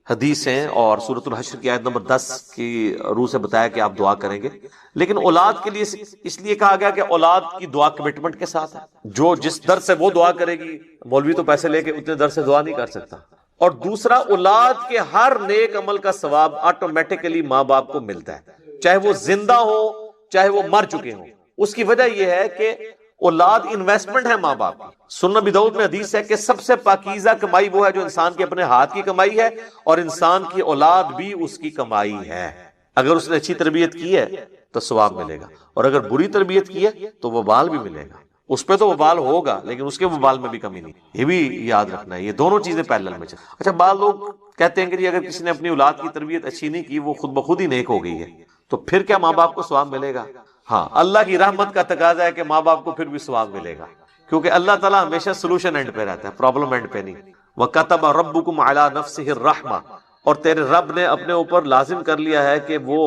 حدیثیں اور سورۃ الحشر کی آیت نمبر 10 کی روح سے بتایا کہ آپ دعا کریں گے، لیکن اولاد کے لیے اس لیے کہا گیا کہ اولاد کی دعا کمٹمنٹ کے ساتھ ہے. جو جس در سے وہ دعا کرے گی، مولوی تو پیسے لے کے اتنے در سے دعا نہیں کر سکتا. اور دوسرا، اولاد کے ہر نیک عمل کا ثواب آٹومیٹکلی ماں باپ کو ملتا ہے، چاہے وہ زندہ ہو چاہے وہ مر چکے ہوں. اس کی وجہ یہ ہے کہ اولاد انویسٹمنٹ ہے ماں باپ کی. سنن ابی داؤد میں حدیث ہے کہ سب سے پاکیزہ کمائی وہ ہے جو انسان کے اپنے ہاتھ کی کمائی ہے، اور انسان کی اولاد بھی اس کی کمائی ہے. اگر اس نے اچھی تربیت کی ہے تو ثواب ملے گا، اور اگر بری تربیت کی ہے تو وبال بھی ملے گا. اس پہ تو وبال ہوگا لیکن اس کے وبال میں بھی کمی نہیں. یہ بھی یاد رکھنا ہے، یہ دونوں چیزیں پیرلل میں چلیں. اچھا، بعض لوگ کہتے ہیں کہ جی اگر کسی نے اپنی اولاد کی تربیت اچھی نہیں کی، وہ خود بخود ہی نیک ہو گئی ہے، تو پھر کیا ماں باپ کو ثواب ملے گا؟ ہاں، اللہ کی رحمت کا تقاضا ہے کہ ماں باپ کو پھر بھی ثواب ملے گا، کیونکہ اللہ تعالیٰ ہمیشہ سولوشن اینڈ پہ رہتا ہے، پرابلم اینڈ پہ نہیں. وَكَتَبَ رَبُّكُمْ عَلَى نَفْسِهِ الرَّحْمَةَ، اور تیرے رب نے اپنے اوپر لازم کر لیا ہے کہ وہ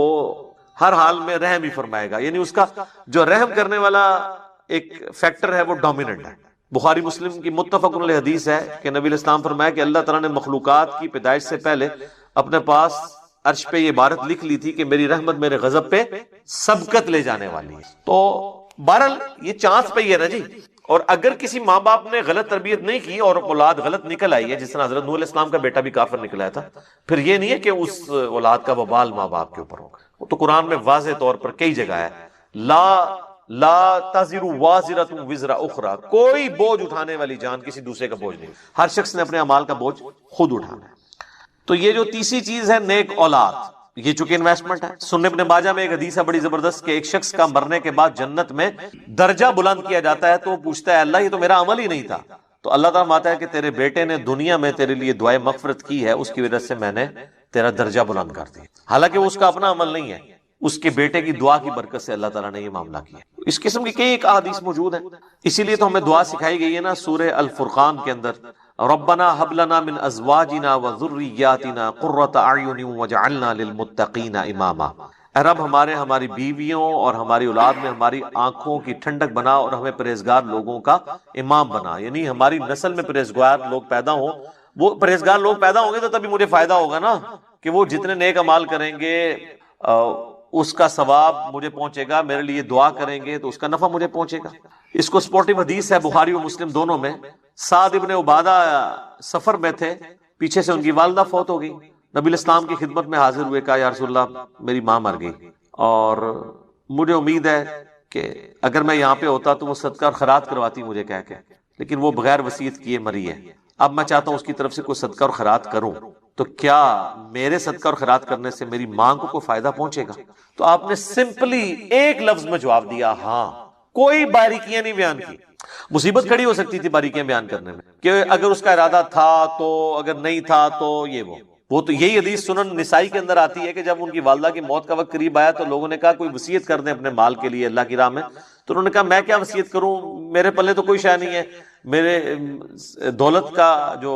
ہر حال میں رحم ہی فرمائے گا. یعنی اس کا جو رحم کرنے والا ایک فیکٹر ہے وہ ڈومیننٹ ہے. بخاری مسلم کی متفق علیہ حدیث ہے کہ نبی علیہ السلام فرمایا کہ اللہ تعالیٰ نے مخلوقات کی پیدائش سے پہلے اپنے پاس عرش پہ یہ عبارت لکھ لی تھی کہ میری رحمت میرے غضب پہ سبقت لے جانے والی ہے. تو بہرحال یہ چانس پہ ہی ہے نا جی. اور اگر کسی ماں باپ نے غلط تربیت نہیں کی اور اولاد غلط نکل آئی ہے، جس طرح حضرت نوح علیہ السلام کا بیٹا بھی کافر نکلا تھا، پھر یہ نہیں ہے کہ اس اولاد کا وبال ماں باپ کے اوپر ہوگا. وہ تو قرآن میں واضح طور پر کئی جگہ ہے، لا تزر وازرۃ وزر اخرى، کوئی بوجھ اٹھانے والی جان کسی دوسرے کا بوجھ نہیں. ہر شخص نے اپنے اعمال کا بوجھ خود اٹھانا ہے. تو یہ جو تیسری چیز ہے نیک اولاد، یہ چونکہ انویسٹمنٹ ہے. سنن ابن ماجہ میں ایک حدیث ہے بڑی زبردست کہ ایک شخص کا مرنے کے بعد جنت میں درجہ بلند کیا جاتا ہے، تو وہ پوچھتا ہے اللہ یہ تو میرا عمل ہی نہیں تھا. تو اللہ تعالیٰ فرماتا ہے کہ تیرے بیٹے نے دنیا میں تیرے لیے دعائے مغفرت کی ہے، اس کی وجہ سے میں نے تیرا درجہ بلند کر دیا. حالانکہ وہ اس کا اپنا عمل نہیں ہے، اس کے بیٹے کی دعا کی برکت سے اللہ تعالیٰ نے یہ معاملہ کیا. اس قسم کی کئی احادیث موجود ہیں. اسی لیے تو ہمیں دعا سکھائی گئی ہے نا سورہ الفرقان کے اندر، ربنا هب لنا من ازواجنا وذرياتنا قرۃ اعین واجعلنا للمتقین اماما. اے رب ہماری بیویوں اور ہماری اولاد میں ہماری آنکھوں کی ٹھنڈک بنا اور ہمیں پرہیزگار لوگوں کا امام بنا. یعنی ہماری نسل میں پرہیزگار لوگ پیدا ہوں. وہ پرہیزگار لوگ پیدا ہوں گے تو تبھی مجھے فائدہ ہوگا نا، کہ وہ جتنے نیک اعمال کریں گے اس کا ثواب مجھے پہنچے گا، میرے لیے دعا کریں گے تو اس کا نفع مجھے پہنچے گا. اس کو سپورٹیو حدیث ہے بخاری و مسلم دونوں میں. سعد ابن عبادہ سفر میں تھے، پیچھے سے ان کی والدہ فوت ہو گئی. نبی الاسلام کی خدمت میں حاضر ہوئے، کہا یا رسول اللہ میری ماں مر گئی اور مجھے امید ہے کہ اگر میں یہاں پہ ہوتا تو وہ صدقہ اور خیرات کرواتی مجھے کہہ کے، لیکن وہ بغیر وصیت کیے مری ہے. اب میں چاہتا ہوں اس کی طرف سے کوئی صدقہ اور خیرات کروں، تو کیا میرے صدقہ اور خیرات کرنے سے میری ماں کو کوئی فائدہ پہنچے گا؟ تو آپ نے سمپلی ایک لفظ میں جواب دیا ہاں. کوئی باریکیاں نہیں بیان کی. مصیبت کھڑی ہو سکتی تھی باریکیاں بیان کرنے میں، کہ اگر اس کا ارادہ تھا تو، اگر نہیں تھا تو یہ وہ تو یہی حدیث سنن نسائی کے اندر آتی ہے کہ جب ان کی والدہ کی موت کا وقت قریب آیا تو لوگوں نے کہا کوئی وصیت کر دیں اپنے مال کے لیے اللہ کی راہ میں. تو انہوں نے کہا میں کیا وصیت کروں، میرے پلے تو کوئی شے نہیں ہے، میرے دولت کا جو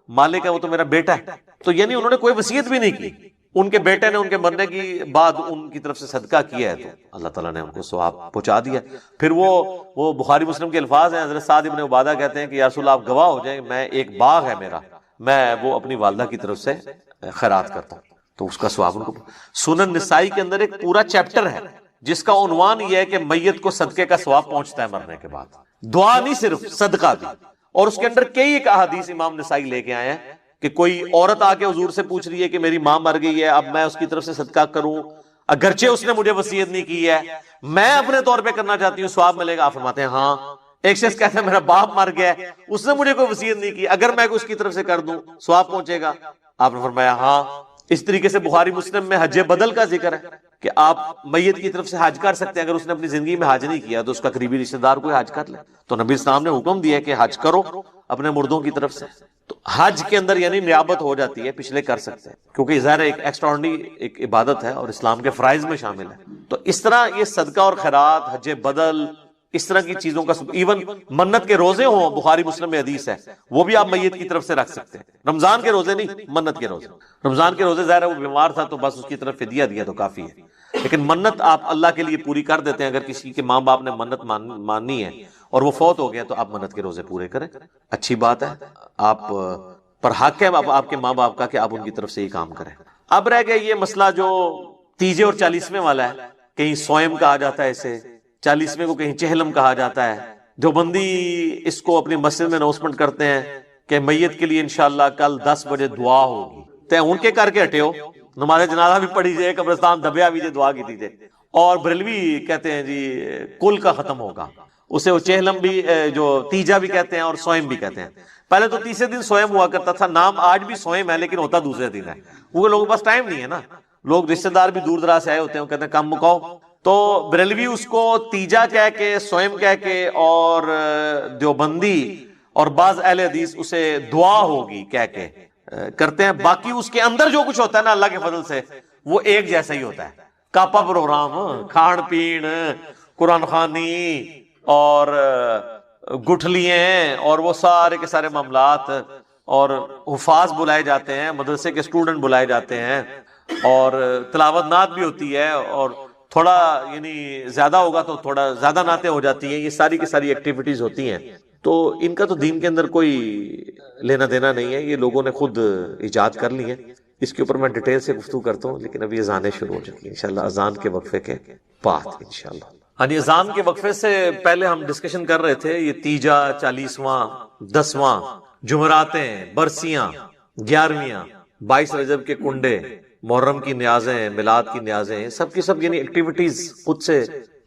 مالک ہے وہ تو میرا بیٹا ہے. تو یعنی انہوں نے کوئی وصیت بھی نہیں کی. ان کے بیٹے نے ان کے مرنے کی بعد ان کی طرف سے صدقہ کیا ہے تو اللہ تعالیٰ نے ان کو ثواب پہنچا دیا. پھر وہ بخاری مسلم کے الفاظ ہیں. حضرت سعد ابن عبادہ کہتے ہیں کہ یا رسول اللہ آپ گواہ ہو جائیں، میں ایک باغ ہے میرا، میں وہ اپنی والدہ کی طرف سے خیرات کرتا ہوں تو اس کا ثواب ان کو. سنن نسائی کے اندر ایک پورا چیپٹر ہے جس کا عنوان یہ ہے کہ میت کو صدقے کا ثواب پہنچتا ہے مرنے کے بعد. دعا نہیں صرف، صدقہ بھی. اور اس کے اندر کئی ایک احادیث امام نسائی لے کے آئے ہیں کہ کوئی عورت آ کے حضور سے پوچھ رہی ہے کہ میری ماں مر گئی ہے، اب میں اس کی طرف سے صدقہ کروں اگرچہ اس نے مجھے وصیت نہیں کی ہے، میں اپنے طور پہ کرنا چاہتی ہوں، ثواب ملے گا؟ آپ فرماتے ہیں ہاں. ایک شخص کہتا ہے میرا باپ مر گیا ہے، اس نے مجھے کوئی وصیت نہیں کی، اگر میں اس کی طرف سے کر دوں ثواب پہنچے گا؟ آپ نے فرمایا ہاں. اس طریقے سے بخاری مسلم میں حج بدل کا ذکر ہے کہ آپ میت کی طرف سے حج کر سکتے ہیں. اگر اس نے اپنی زندگی میں حج نہیں کیا تو اس کا قریبی رشتہ دار کوئی حج کر لے. تو نبی اسلام نے حکم دیا کہ حج کرو اپنے مردوں کی طرف سے. تو حج کے اندر یعنی نیابت ہو جاتی ہے، پچھلے کر سکتے ہیں کیونکہ ظاہر ایک ایکسٹراڈنری ایک عبادت ہے اور اسلام کے فرائض میں شامل ہے. تو اس طرح یہ صدقہ اور خیرات، حج بدل، اس طرح کی چیزوں کا، ایون منت کے روزے ہوں، بخاری مسلم میں حدیث ہے، وہ بھی آپ میت کی طرف سے رکھ سکتے ہیں. رمضان کے روزے نہیں، منت کے روزے. رمضان کے روزے ظاہر ہے وہ بیمار تھا تو بس اس کی طرف فدیہ دیا تو کافی ہے، لیکن منت آپ اللہ کے لیے پوری کر دیتے ہیں. اگر کسی کے ماں باپ نے منت ماننی ہے اور وہ فوت ہو گیا تو آپ منت کے روزے پورے کریں، اچھی بات ہے. آپ پر حق ہے آپ کے ماں باپ کا کہ آپ ان کی طرف سے یہ کام کریں. اب رہ گیا یہ مسئلہ جو تیجے اور 40ویں والا ہے، کہیں سوئم کہا جاتا ہے اسے، 40ویں کو کہیں چہلم کہا جاتا ہے. دیوبندی اس کو اپنی مسجد میں اناؤنسمنٹ کرتے ہیں کہ میت کے لیے انشاءاللہ کل 10 بجے دعا ہوگی. تے ان کے کر کے ہٹے ہو، نماز جنازہ بھی پڑھی جائے، قبرستان دبیا بھی جائے، دعا کی جائے. اور بریلوی کہتے ہیں جی کل کا ختم ہوگا. اسے وہ چہلم بھی جو تیجا بھی کہتے ہیں اور سوئم بھی کہتے ہیں. پہلے تو تیسرے دن سوئم ہوا کرتا تھا, نام آج بھی سوئم ہے لیکن ہوتا دوسرے دن ہے, وہ لوگوں کے پاس ٹائم نہیں ہے نا, لوگ رشتہ دار بھی دور دراز سے آئے ہوتے ہیں, وہ کہتے ہیں کام مکاؤ. تو بریلوی اس کو تیجا کہہ کے, سوئم کہہ کے, اور دیوبندی اور بعض اہل حدیث اسے دعا ہوگی کہہ کے کرتے ہیں. باقی اس کے اندر جو کچھ ہوتا ہے نا اللہ کے فضل سے وہ ایک جیسا ہی ہوتا ہے. کاپا پروگرام, کھان پین, قرآن خوانی اور گٹھلیاں اور وہ سارے کے سارے معاملات, اور حفاظ بلائے جاتے ہیں, مدرسے کے اسٹوڈنٹ بلائے جاتے ہیں, اور تلاوت نعت بھی ہوتی ہے, اور تھوڑا یعنی زیادہ ہوگا تو تھوڑا زیادہ نعتیں ہو جاتی ہیں. یہ ساری کی ساری ایکٹیویٹیز ہوتی ہیں. تو ان کا تو دین کے اندر کوئی لینا دینا نہیں ہے, یہ لوگوں نے خود ایجاد کر لی ہے. اس کے اوپر میں ڈیٹیل سے گفتگو کرتا ہوں, لیکن ابھی اذانیں شروع ہو چکی ہیں انشاءاللہ, اذان کے وقفے کے بعد انشاءاللہ. ہاں جی, اذان کے وقفے سے پہلے ہم ڈسکشن کر رہے تھے یہ تیجا, 40واں, 10واں, جمعراتیں, برسیاں, 11ویاں, 22 رجب کے کنڈے, محرم کی نیازیں, میلاد کی نیازیں, سب کی سب یعنی ایکٹیویٹیز خود سے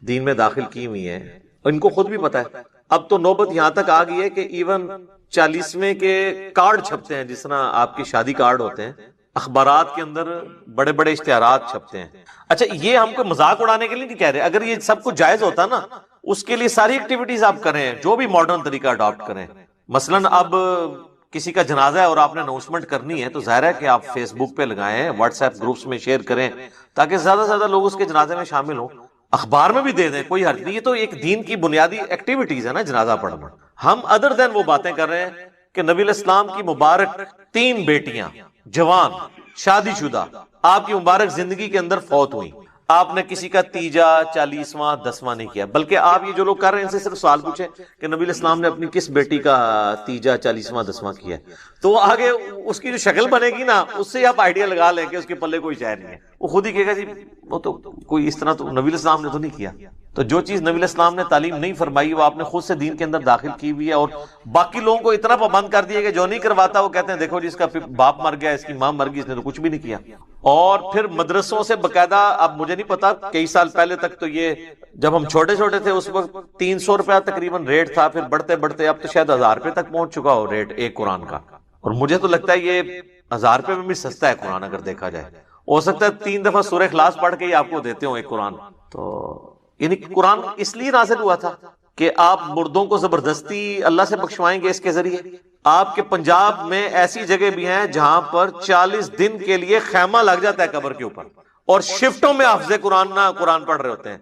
دین میں داخل کی ہوئی ہیں, اور ان کو خود بھی پتا ہے. اب تو نوبت یہاں تک آ گئی ہے کہ ایون 40ویں کے کارڈ چھپتے ہیں, جس طرح آپ کی شادی کارڈ ہوتے ہیں, اخبارات کے اندر بڑے بڑے اشتہارات چھپتے ہیں. اچھا, یہ ہم کو مذاق اڑانے کے لیے نہیں کہہ رہے, اگر یہ سب کچھ جائز ہوتا نا اس کے لیے ساری ایکٹیویٹیز آپ کریں, جو بھی ماڈرن طریقہ اڈاپٹ کریں. مثلا اب کسی کا جنازہ ہے اور آپ نے اناؤنسمنٹ کرنی ہے تو ظاہر ہے کہ آپ فیس بک پہ لگائیں, واٹس ایپ گروپس میں شیئر کریں, تاکہ زیادہ سے زیادہ لوگ اس کے جنازے میں شامل ہوں. اخبار میں بھی دے دیں, کوئی حرج نہیں. یہ تو ایک دین کی بنیادی ایکٹیویٹیز ہے نا جنازہ پڑھنا. ہم ادر دین وہ باتیں کر رہے ہیں کہ نبی علیہ السلام کی مبارک 3 بیٹیاں جوان شادی شدہ آپ کی مبارک زندگی کے اندر فوت ہوئی, آپ نے کسی کا تیجا, 40واں, 10واں نہیں کیا, بلکہ آپ یہ جو لوگ کر رہے ہیں ان سے صرف سوال پوچھیں کہ نبی علیہ السلام نے اپنی کس بیٹی کا تیجا, 40واں, 10واں کیا, تو آگے اس کی جو شکل بنے گی نا اس سے آپ آئیڈیا لگا لیں کہ اس کے پلے کوئی شے نہیں ہے. وہ خود ہی کہے گا جی وہ تو کوئی اس طرح تو نبی علیہ السلام نے تو نہیں کیا. تو جو چیز نبی علیہ السلام نے تعلیم نہیں فرمائی وہ آپ نے خود سے دین کے اندر داخل کی ہوئی ہے, اور باقی لوگوں کو اتنا پابند کر دیا کہ جو نہیں کرواتا وہ کہتے ہیں دیکھو جی اس کا باپ مر گیا, اس کی ماں مر گئی, اس نے تو کچھ بھی نہیں کیا. اور پھر مدرسوں سے باقاعدہ, اب مجھے نہیں پتا کئی سال پہلے تک تو یہ جب ہم چھوٹے چھوٹے تھے اس وقت 300 روپیہ تقریباً ریٹ تھا, پھر بڑھتے بڑھتے اب تو شاید 1000 روپے تک پہنچ چکا ہو ریٹ ایک قرآن کا. اور مجھے تو لگتا ہے یہ 1000 روپے میں بھی سستا ہے قرآن اگر دیکھا جائے. ہو سکتا ہے 3 دفعہ سورہ اخلاص پڑھ کے ہی آپ کو دیتے ہوں ایک قرآن. تو یعنی قرآن اس لیے نازل ہوا تھا کہ آپ مردوں کو زبردستی اللہ سے بخشوائیں گے اس کے ذریعے. آپ کے پنجاب میں ایسی جگہ بھی ہیں جہاں پر 40 دن کے لیے خیمہ لگ جاتا ہے قبر کے اوپر, اور شفٹوں میں حافظ قرآن پڑھ رہے ہوتے ہیں.